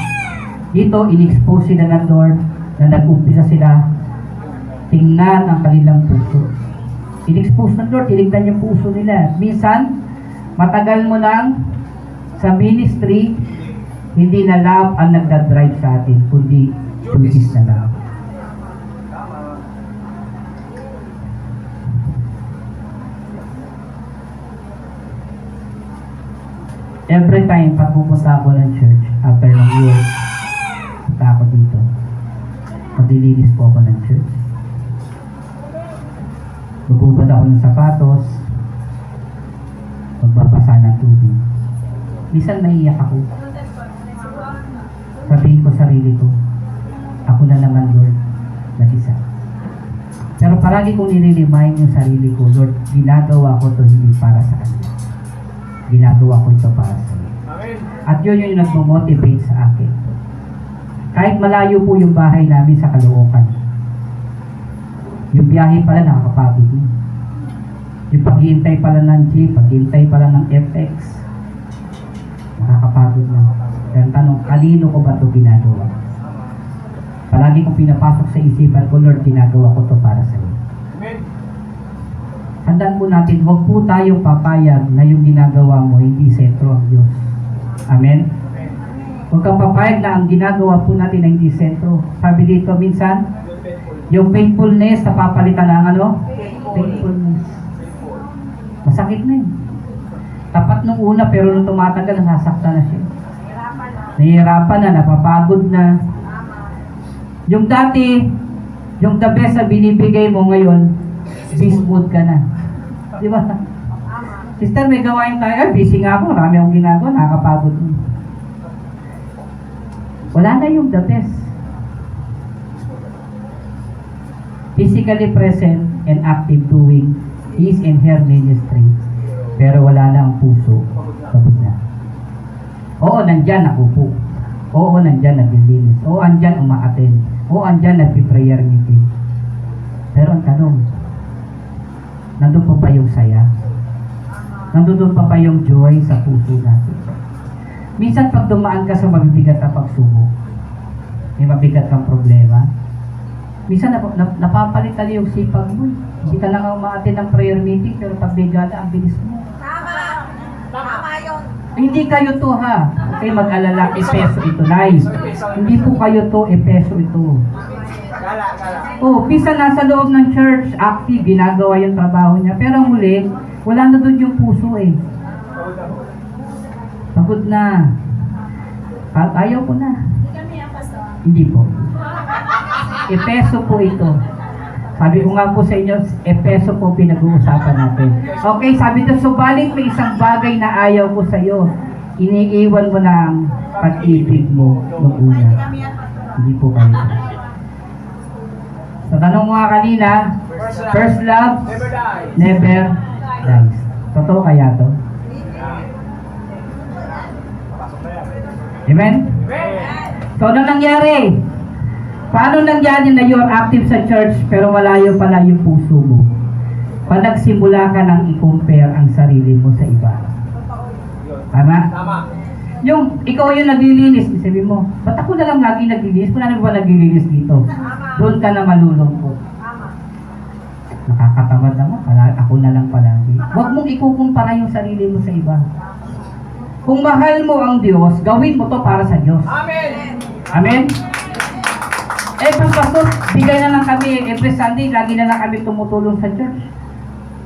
Dito, in-expose sila ng Lord na nag-umpisa sila tingnan ang kanilang puso. In-expose ng Lord, tinignan yung puso nila. Minsan, matagal mo lang sa ministry, hindi na love ang nagdadrive sa atin, kundi duties na love. Every time pag pupunta ako ng church, after ng work, punta ako dito. Maglilinis po ako ng church. Magbubad ako ng sapatos. Magbabasa ng tubig. Minsan naiiyak ako. Sabihin ko sarili ko, ako na naman Lord, nag-isa. Pero palagi kong nire-remind yung sarili ko, Lord, ginagawa ko to hindi para sa kanila. Ginagawa ko ito para sa iyo. Amen. At yun yung nagmo-motivate sa akin. Kahit malayo po yung bahay namin sa Caloocan. Yung biyahe pala nakakapagod din. Yung paghihintay pala ng jeep, paghihintay pala ng FX, nakakapagod na. Kaya tanong, kanino ko ba ito ginagawa? Palagi kong pinapasok sa isipan ko, Lord, ginagawa ko ito para sa iyo. Amen. Tandaan po natin, huwag po tayong papayag na yung ginagawa mo, hindi sentro ang Diyos. Amen? Huwag kang papayag na ang ginagawa po natin na hindi sentro. Sabi dito minsan, yung faithfulness, napapalitan ng ano? Faithfulness. Masakit na yun. Tapat nung una, pero nung tumatagal, nasasaktan na siya. Nahihirapan na, napapagod na. Yung dati, yung the best na binibigay mo ngayon, beast mood ka na. Di ba? Sister, may gawain tayo. Busy nga ako. Marami akong ginagawa. Nakakapagod. Wala na yung the best. Physically present and active doing his and her ministry. Pero wala na ang puso. Pagod na. Oo, nandyan nakupo. Oo, nandyan naglilinis. Oo, andyan umaaten. Oo, andyan nagpiprayer meeting. Pero ang tanong, nandun pa ba yung saya? Nandun pa ba yung joy sa puso natin? Minsan pag dumaan ka sa mabibigat na pagsubok, may mabigat kang problema, minsan napapalitan yung sipag mo. Hindi ka lang umaatin ng prayer meeting, pero pag bigala, ang bilis mo. Tama. Tama yun. Hindi kayo to ha. Okay, mag-alala, Epeso ito, nice. Hindi po kayo to, Epeso ito. Gala. Oh, pisa nasa loob ng church, active, ginagawa yung trabaho niya. Pero muli, wala na doon yung puso eh. Pagod na. Ayaw ko na. Hindi po. Epeso po ito. Sabi ko nga po sa inyo, Epeso po pinag-uusapan natin. Okay, sabi doon, subalit may isang bagay na ayaw ko sa iyo. Iniiwan mo na ang pag-ibig mo noong una. Hindi po kayo. Sa tanong mga kanina, first love Never die. never dies. Totoo kaya to? Pasok na yan. Amen? Amen. So, ano nangyari? Paano nangyari na you're active sa church pero malayo pala yung puso mo? Pag nagsimula ka nang i-compare ang sarili mo sa iba. Tama? Tama. Yung ikaw yung naglilinis, sabi mo, ba't ako na lang lagi naglilinis? Kung ano ba naglilinis dito? Doon ka na malulungkot. Nakakatamad naman, ako na lang palagi. Huwag mong ikukumpara yung sarili mo sa iba. Kung mahal mo ang Diyos, gawin mo to para sa Diyos. Amen. Amen? Eh, kung pastor, bigay na lang kami every Sunday, lagi na lang kami tumutulong sa church.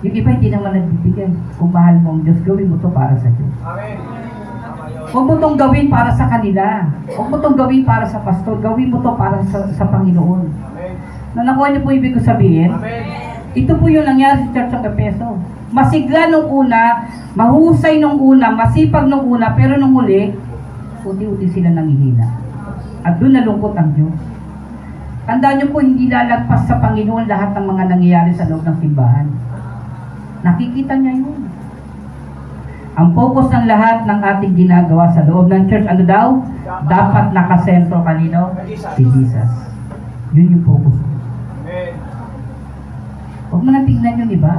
Yung iba hindi naman nagbibigay. Kung mahal mo ang Diyos, gawin mo to para sa Diyos. Amen. Huwag mo itong gawin para sa kanila. Huwag mo itong gawin para sa pastor. Gawin mo to para sa Panginoon. Amen. Nakuha niyo po ibig ko sabihin? Amen. Ito po yung nangyari sa Church of Efeso. Masigla nung una, mahusay nung una, masipag nung una, pero nung huli, unti-unti sila nangihina. At doon nalungkot ang Diyos. Tandaan niyo po, hindi lalagpas sa Panginoon lahat ng mga nangyayari sa loob ng simbahan. Nakikita niya yun. Ang focus ng lahat ng ating ginagawa sa loob ng church, ano daw? Dapat nakasentro kanino? Si Jesus. Yun yung focus. Amen. Huwag mo na tingnan yung iba.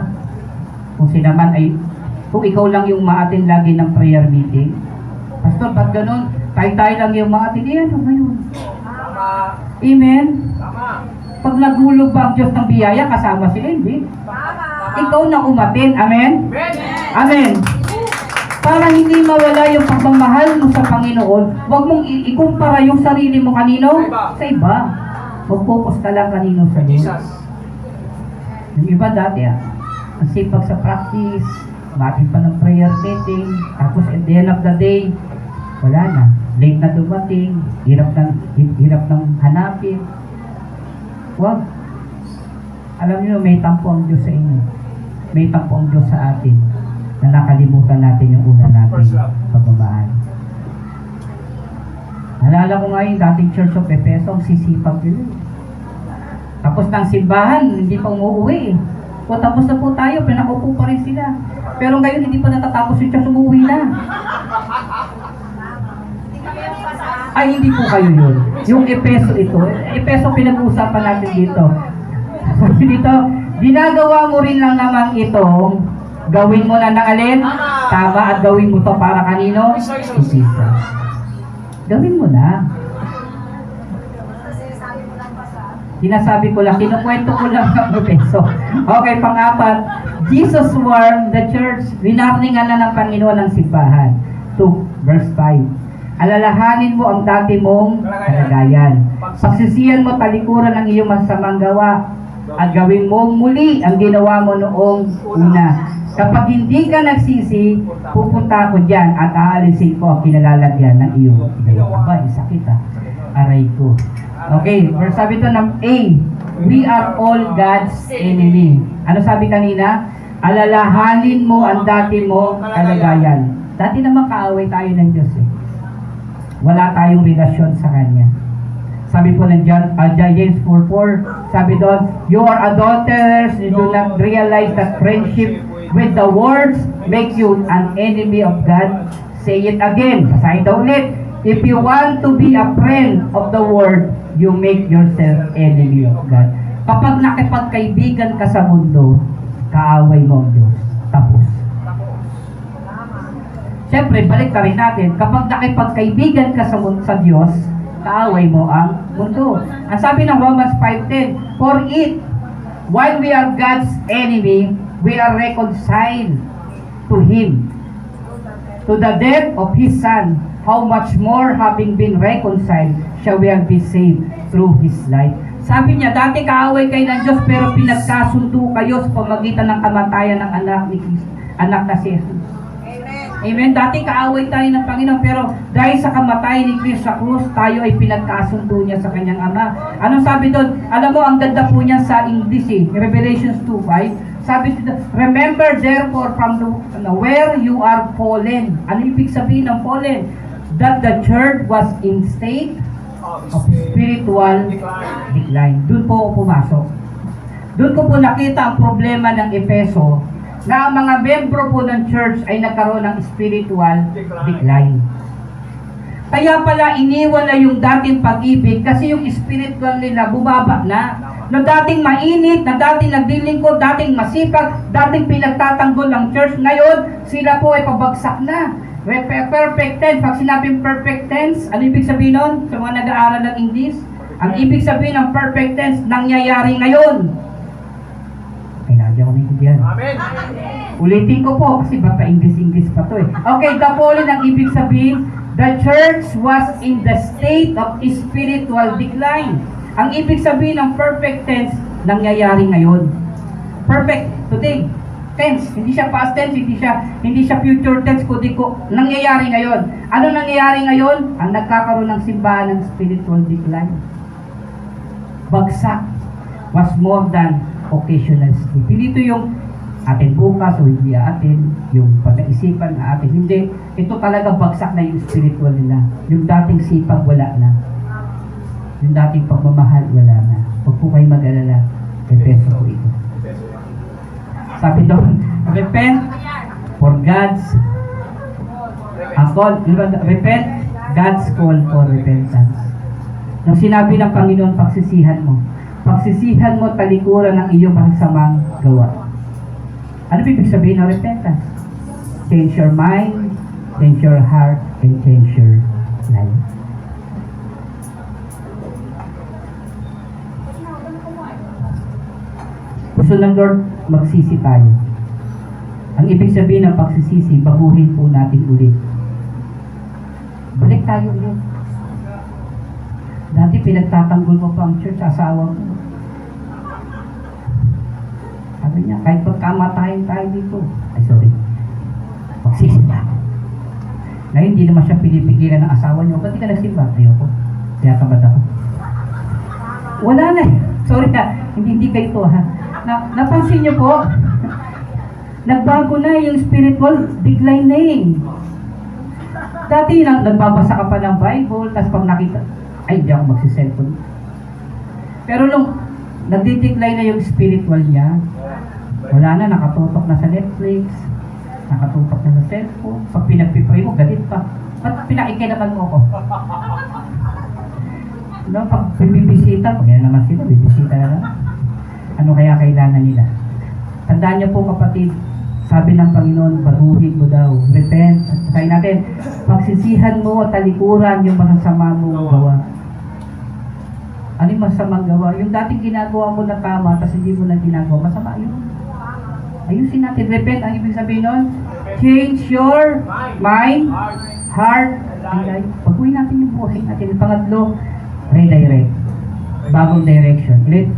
Kung sinaman ay, kung ikaw lang yung ma-attend lagi ng prayer meeting, Pastor, ba't ganun? Tayo-tayo lang yung ma-attend. Eh, ano ngayon? Tama. Amen? Tama. Pag nagulog ba ang Diyos ng biyaya, kasama sila, hindi. Tama. Ikaw na umattend. Amen? Amen. Amen. Para hindi mawala yung pagmamahal mo sa Panginoon, huwag mong ikumpara yung sarili mo kanino? Sa iba. Mag-focus ka lang kanino sa Diyos. Jesus. Yung iba dati ang sipag sa practice, matin pa ng prayer meeting, tapos at the end of the day, wala na. Late na dumating, hirap ng hanapin. Huwag. Alam niyo, may tampo ang Diyos sa inyo. May tampo ang Diyos sa atin na nakalimutan natin yung una natin pagmamahal. Nalala ko nga yung dating Church of Efeso, ang sisipag nila. Tapos ng simbahan, hindi pa umuwi. O tapos na po tayo, pinakupo pa rin sila. Pero ngayon, hindi pa natatapos yung church, umuwi na. Ay, hindi po kayo yun. Yung Efeso ito. Efeso pinag-uusapan natin dito. Sabi dito, ginagawa mo rin lang naman itong gawin mo na ng alin? Tama at gawin mo to para kanino? Jesus. Gawin mo na. Sinasabi ko lang, kinukwento ko lang ang Efeso. Okay, pang-apat, Jesus warned the church, winarningan na ng Panginoon ng simbahan. 2, verse 5. Alalahanin mo ang dati mong kalagayan. Pagsisiyan mo talikuran ng iyong masamang gawa at gawin mong muli ang ginawa mo noong una. Kapag hindi ka nagsisi, pupunta ako dyan at aalisin ko ang kinalalagyan ng iyong ginawa. Aba, sakit aray ko. Okay, verse sabi ito ng A, we are all God's enemy. Ano sabi kanina? Alalahanin mo ang dati mo kalagayan. Dati naman kaaway tayo ng Diyos eh. Wala tayong relasyon sa Kanya. Sabi po ng James 4:4, sabi doon, you are adulterers, you do not realize that friendship with the words make you an enemy of God. Say it again, basahin daw ulit. If you want to be a friend of the world, you make yourself enemy of God. Kapag nakipagkaibigan ka sa mundo, kaaway mo ang Diyos. Tapos. Siyempre, balik ka rin natin, kapag nakipagkaibigan ka sa Diyos, kaaway mo ang mundo. Ang sabi ng Romans 5:10, for it, while we are God's enemy, we are reconciled to Him, to the death of His Son. How much more, having been reconciled, shall we be saved through His life. Sabi niya, dati kaaway kayo ng Diyos, pero pinagkasundo kayo sa pamagitan ng kamatayan ng anak ni Cristo, anak na si Jesus. Amen. Dati kaaway tayo ng Panginoon, pero dahil sa kamatayan ni Cristo sa krus, tayo ay pinagkasundo niya sa kanyang Ama. Anong sabi doon? Alam mo, ang ganda po niya sa English Revelations 2:5. Sabi dito, remember therefore from where you are fallen. Ano ibig sabihin ng fallen? That the church was in state of spiritual decline. Doon po ako pumasok. Doon ko po nakita ang problema ng Efeso, na ang mga membro po ng church ay nagkaroon ng spiritual decline. Kaya pala iniwan na yung dating pag-ibig kasi yung spiritual nila bumaba na. Na dating mainit, na dating naglilingkod, dating masipag, dating pinagtatanggol ng church. Ngayon, sila po ay pabagsak na. Perfect tense. Pag sinabing perfect tense, ano ibig sabihin nun? Sa mga nag-aaral ng English, ang ibig sabihin ng perfect tense, nangyayari ngayon. Ay, nagyan ko naintindihan. Amen. Ulitin ko po, kasi baka English pa to eh. Okay, the following ang ibig sabihin, the church was in the state of spiritual decline. Ang ibig sabihin ng perfect tense, nangyayari ngayon. Perfect, today. Tense, hindi siya past tense, hindi siya future tense, kundi nangyayari ngayon. Ano nangyayari ngayon? Ang nagkakaroon ng simbahan ng spiritual decline. Bagsak was more than occasional sleep. Hindi ito yung atin bukas o hindi atin, yung pag-iisipan na atin. Hindi, ito talaga bagsak na yung spiritual nila. Yung dating sipag, wala na. Yung dating pagmamahal, wala na. Huwag po kayo mag-alala. Depensa po ito. Sabi doon, repent for God's call. Repent, God's call for repentance. Nung sinabi ng Panginoon, pagsisihan mo. Pagsisihan mo talikuran ng iyong masasamang gawa. Ano ibig sabihin ng repentance? Change your mind, change your heart, and change your life. Gusto ng Lord, magsisi tayo. Ang ibig sabihin ng pagsisisi, baguhin po natin ulit. Balik tayo ulit. Dati pinagtatanggol mo pa ang church, asawa mo. Sabi niya, kahit pagkamatayin tayo dito. Ay, sorry. Magsisi na ako. Ngayon, hindi naman siya pinipigilan ng asawa niyo. Ba't di ka nagsimba? Ayoko. Kaya tamad ako. Wala na eh. Sorry ha. Hindi kayo ito ha. Napansin niyo po, nagbago na yung spiritual decline na eh. Dati nagbabasa ka pa ng Bible, tapos pag nakita, ay, hindi ako magsiselfon. Pero nung nagdi-decline na yung spiritual niya, wala na, nakatutok na sa Netflix, nakatutok na sa cellphone, pag pinagpipray mo, galit pa. Ba't pinakikilaman mo ako? No, pag bibisita, pag yan naman sila, bibisita na lang. Ano kaya kailangan nila? Tandaan niyo po kapatid, sabi ng Panginoon, baguhin mo daw, repent. Sabi natin, pagsisihan mo, talikuran yung masasama mong gawa. Ano yung masamang gawa? Yung dating ginagawa mo na tama, tapos hindi mo na ginagawa, masama yun. Ayusin natin, repent, ang ibig sabihin nun, change your mind, heart, and life. Baguhin natin yung buhay natin. Pangatlo, redirect. Bagong direction. Ulit.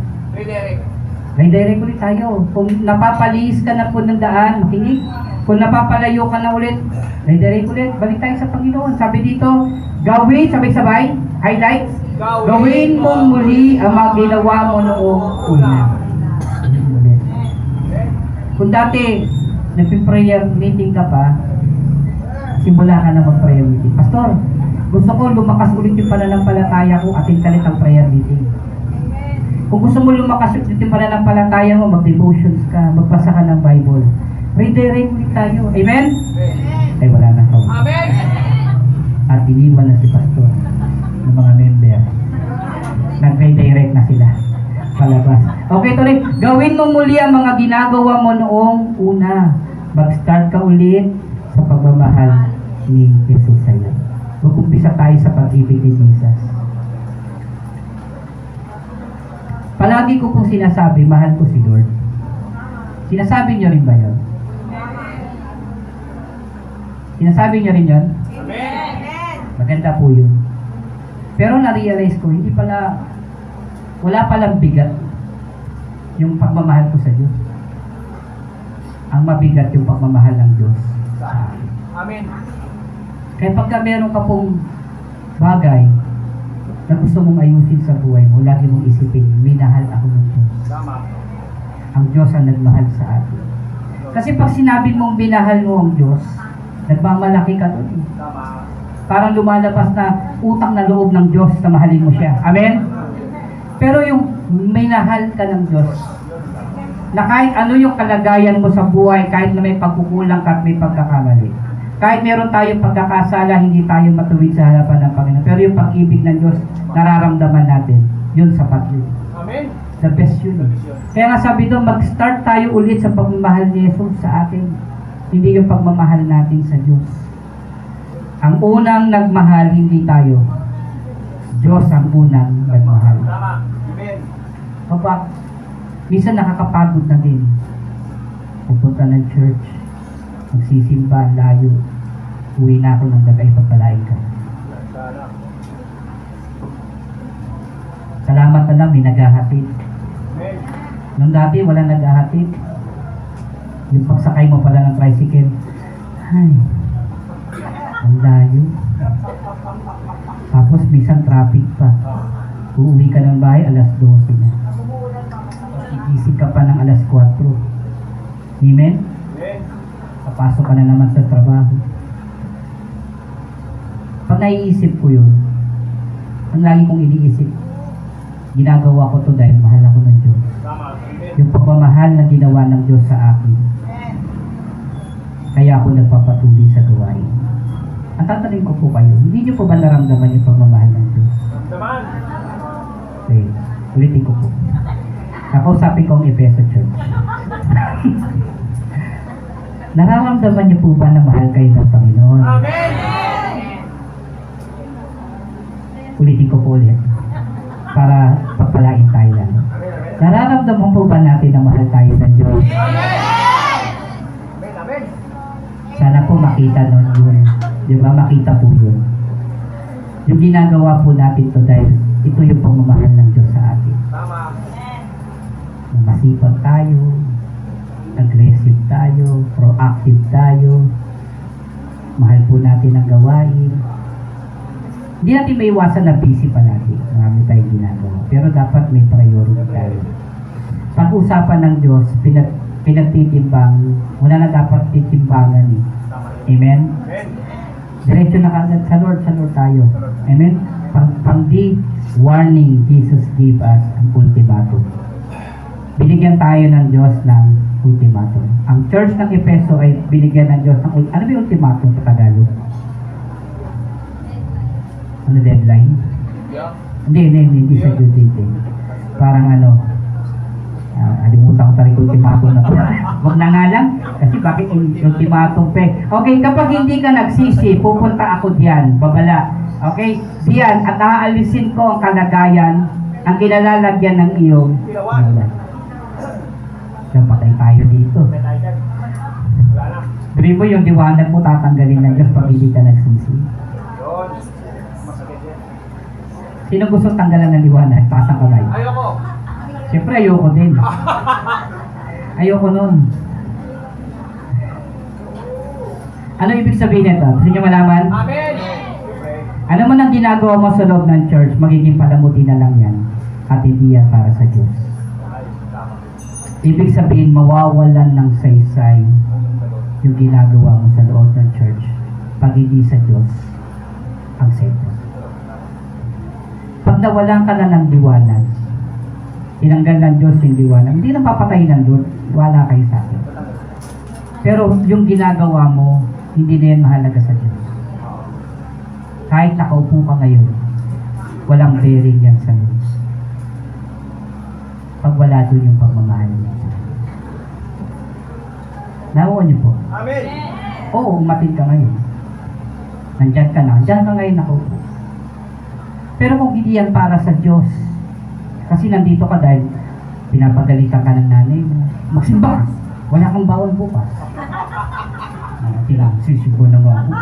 Redirect ulit tayo. Kung napapaliis ka na po ng daan, makinig. Kung napapalayo ka na ulit, redirect ulit. Balik tayo sa Panginoon. Sabi dito, gawin, sabay-sabay, highlights. Gawin mong muli ang mga ginawa mo noong una. Kung dati, nagpi-prayer meeting ka pa, simula ka na mag-prayer meeting. Pastor, gusto ko lumakas ulit yung pananampalataya ko, atin ka ulit ang prayer meeting. Kung gusto mo lumakas ulit yung pananampalataya mo, mag-devotions ka, magbasa ka ng Bible. Redirect ulit tayo. Amen? Ay, wala na ako. Amen. At iniwan na si Pastor ng mga member. Nag-redirect na sila. Palabas. Okay, tuloy. Gawin mo muli ang mga ginagawa mo noong una. Mag-start ka ulit sa pagmamahal ni Jesus sa iyo. Mag-umpisa tayo sa pag-ibig ni Jesus. Palagi ko pong sinasabi, mahal ko si Lord. Sinasabi niyo rin ba yun? Sinasabi niyo rin yun? Amen. Maganda po yun. Pero na-realize ko, hindi pala, wala palang bigat yung pagmamahal ko sa Diyos. Ang mabigat yung pagmamahal ng Diyos sa akin. Amen. Kaya pagka meron ka pong bagay na gusto mong ayusin sa buhay mo, lagi mong isipin, minahal ako ng Diyos. Tama. Ang Diyos ang nagmahal sa atin. Kasi pag sinabi mong minahal mo ang Diyos, nagmamalaki ka doon. Tama. Parang lumalabas na utang na loob ng Diyos na mahalin mo siya. Amen? Pero yung minahal ka ng Diyos, na kahit ano yung kalagayan mo sa buhay, kahit na may pagkukulang ka at may pagkakamali, Kahit meron tayong pagkakasala, hindi tayo matuwid sa harapan ng Panginoon. Pero yung pag-ibig ng Diyos, nararamdaman natin. Yun sapat yun. Amen. The best yun. Kaya nga sabi doon, mag-start tayo ulit sa pagmamahal ni Jesus sa atin. Hindi yung pagmamahal natin sa Diyos. Ang unang nagmahal, hindi tayo. Diyos ang unang nagmahal. Tama. Amen. Papa, minsan nakakapagod na din. Pupunta ng church, magsisimba, layo. Uwi na ako ng dagay, pagpalain ka. Sana. Salamat na lang, may naghahatid. Amen. Nung dati, wala naghahatid. Yung pagsakay mo pala ng tricycle, ay, ang layo. Tapos, minsan traffic pa. Uuwi ka ng bahay, alas 12 na. Igising ka pa ng alas 4. Amen? Amen. Papasok ka na naman sa trabaho. Pag naiisip ko yun, ang lagi kong iniisip, ginagawa ko to dahil mahal ako ng Diyos. Tama. Amen. Yung pagmamahal na ginawa ng Diyos sa akin, kaya ako nagpapatuloy sa gawain. Ang tatanungin ko po kayo, hindi niyo po ba naramdaman yung pagmamahal ng Diyos? Naman. Okay, ulitin ko po. Kakausapin ko ang Efeso Church. Nararamdaman niyo po ba na mahal kayo ng Panginoon? Amen. Ulitin ko po ulit. Para pagpalain tayo lang. Nararamdaman po ba natin na mahal tayo ng Diyos? Amen. Amen. Sana po makita nun yun. Di ba? Makita po yun. Yung ginagawa po natin to dahil ito yung pagmamahal ng Diyos sa atin. Tama. Masipag tayo, aggressive tayo, proactive tayo, mahal po natin ang gawain. Hindi natin maiwasan na busy palagi. Marami tayong ginagawa. Pero dapat may priority tayo. Pag-usapan ng Diyos, pinagtitimbang, wala na dapat titimbangan eh. Amen? Amen. Diretso na kagad sa Lord tayo. Amen? Pang-di warning, Jesus gave us an ultimatum. Binigyan tayo ng Diyos ng ultimatum. Ang church ng Efeso ay binigyan ng Diyos ng ano ba yung ultimatum sa Tagalog? Ano deadline? Yeah. Hindi sa due date eh. Parang alimutan ko tayo ultimatum na to. Huwag na nga lang, kasi bakit ultimatum pe? Okay, kapag hindi ka nagsisi, pupunta ako diyan, babala. Okay? Diyan, at aalisin ko ang kalagayan, ang kinalalagyan ng iyong Ginawa. Napatay tayo dito. Wala na. Sabi mo yung liwanag mo tatanggalin ng Diyos pag hindi ka nagsisi. Yun. Masakit yan. Sino gusto tanggalan ng liwanag? Taas ang kamay. Ayoko. Siyempre ayoko din. Ayoko nun. Ano ibig sabihin nito? Gusto niyo malaman? Amen. Ano man ang ginagawa mo sa loob ng church, magiging palamuti na lang yan. At hindi yan para sa Diyos. Ibig sabihin, mawawalan ng saysay yung ginagawa mo sa loob ng church pag hindi sa Diyos ang sentro. Pag nawalan ka na ng liwanag, tinanggal ng Diyos yung liwanag, hindi na papatayin ng Lord, wala kayo sa akin. Pero yung ginagawa mo, hindi na yan mahalaga sa Diyos. Kahit nakaupo ka ngayon, walang bearing yan sa Diyos. Pag wala doon yung pagmamahal niya. Nakuha niyo po. Amen. Oo, umatid ka ngayon. Nandyan ka ngayon nakaupo. Pero kung hindi yan para sa Diyos, kasi nandito ka dahil pinapagalitan ka ng nanay mo, magsimba, wala kang bawal bukas. Sisipo na nga ako.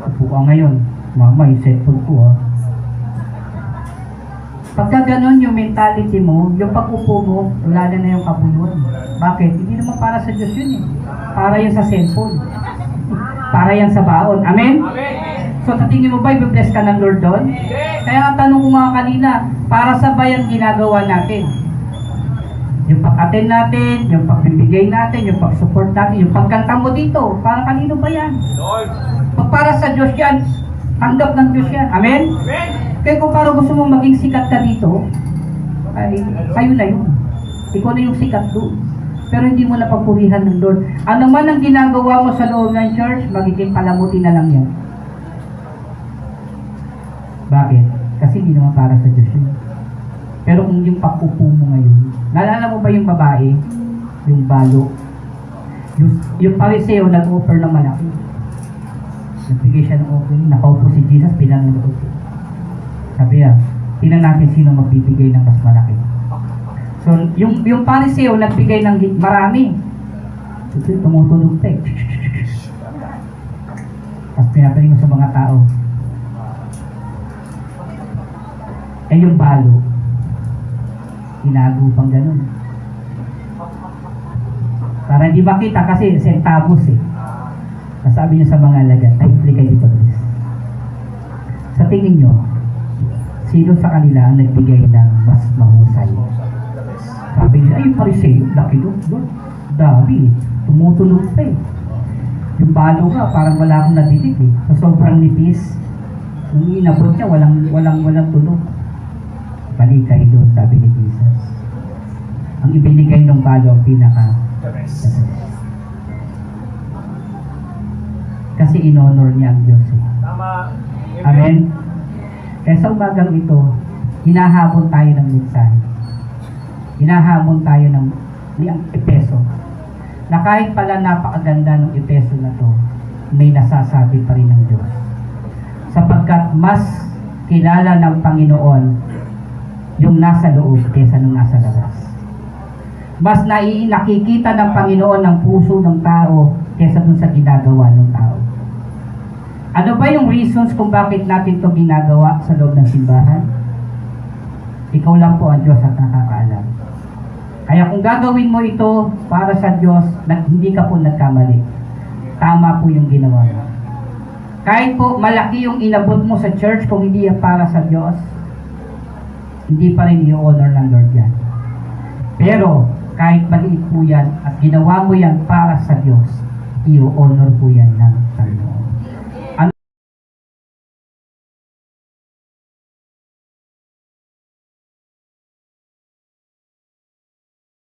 Upo ka ngayon, mama, yung cellphone ko ha. Pagka ganun yung mentality mo, yung pag-upo mo, wala na yung kabuluhan. Bakit? Hindi naman para sa Diyos yun eh. Para yan sa cellphone. Para yan sa baon. Amen? Amen. So, tatingin mo ba, i-bless ka ng Lord doon? Kaya ang tanong ko mga kanina, para sa ba yan ginagawa natin? Yung pag-attend natin, yung pagbibigay natin, yung pag-support natin, yung pagkanta mo dito, para kanino ba yan? Lord. Pag para sa Diyos yan, tanggap ng Diyos yan. Amen? Amen. Kaya kung parang gusto mong maging sikat ka dito, ay sa'yo na yun. Ikaw na yung sikat doon. pero hindi mo napapurihan ng Lord. Ano man ang ginagawa mo sa loob ng church, magiging palamuti na lang yan. Bakit? Kasi hindi naman para sa Diyos yun. Pero kung yung pag-upo mo ngayon, naalala mo ba yung babae? Yung balo? Yung Pariseo nag-offer ng malaki. Nagbigay siya ng offering, nakaupo si Jesus, pinanood. Sabi niya, tingnan natin sino magbibigay ng mas malaki. So, yung Pariseo nagbigay ng marami. So, tumutunog pa eh. Tapos pinapaling mo sa mga tao. Eh yung balo, tinago pang ganun. Para hindi makita kasi centavos eh. Sabi niya sa mga alagad, ay, kayo dito please. Sa tingin nyo, sino sa kanila ang nagbigay ng mas mahusay? Sabi niya, ay, Pariseo, laki doon. Dami, tumutunog pa eh. Yung balo nga, parang wala akong nadidig eh. So, sobrang nipis. Yung inabot niya, walang tunog. Balik kayo doon, sabi ni Jesus. Ang ibinigay ng balo ang pinaka. Kasi in-honor niya ang Diyos eh. Tama. Amen? Kaya sa umagang ito, hinahabol tayo ng mensahe. Hinahabol tayo ng Epeso. Na kahit pala napakaganda ng Epeso na to, may nasasabi pa rin ng Diyos. Sapagkat mas kilala ng Panginoon yung nasa loob kaysa nung nasa labas. Mas nakikita ng Panginoon ng puso ng tao kaysa dun sa ginagawa ng tao. Ano ba yung reasons kung bakit natin to ginagawa sa loob ng simbahan? Ikaw lang po ang Diyos at nakakaalam. Kaya kung gagawin mo ito para sa Diyos, hindi ka po nagkamali. Tama po yung ginawa mo. Kahit po malaki yung inabot mo sa church, kung hindi yan para sa Diyos, hindi pa rin i-honor ng Lord yan. Pero, kahit maliit po yan at ginawa mo yan para sa Diyos, i-honor po yan ng Panginoon.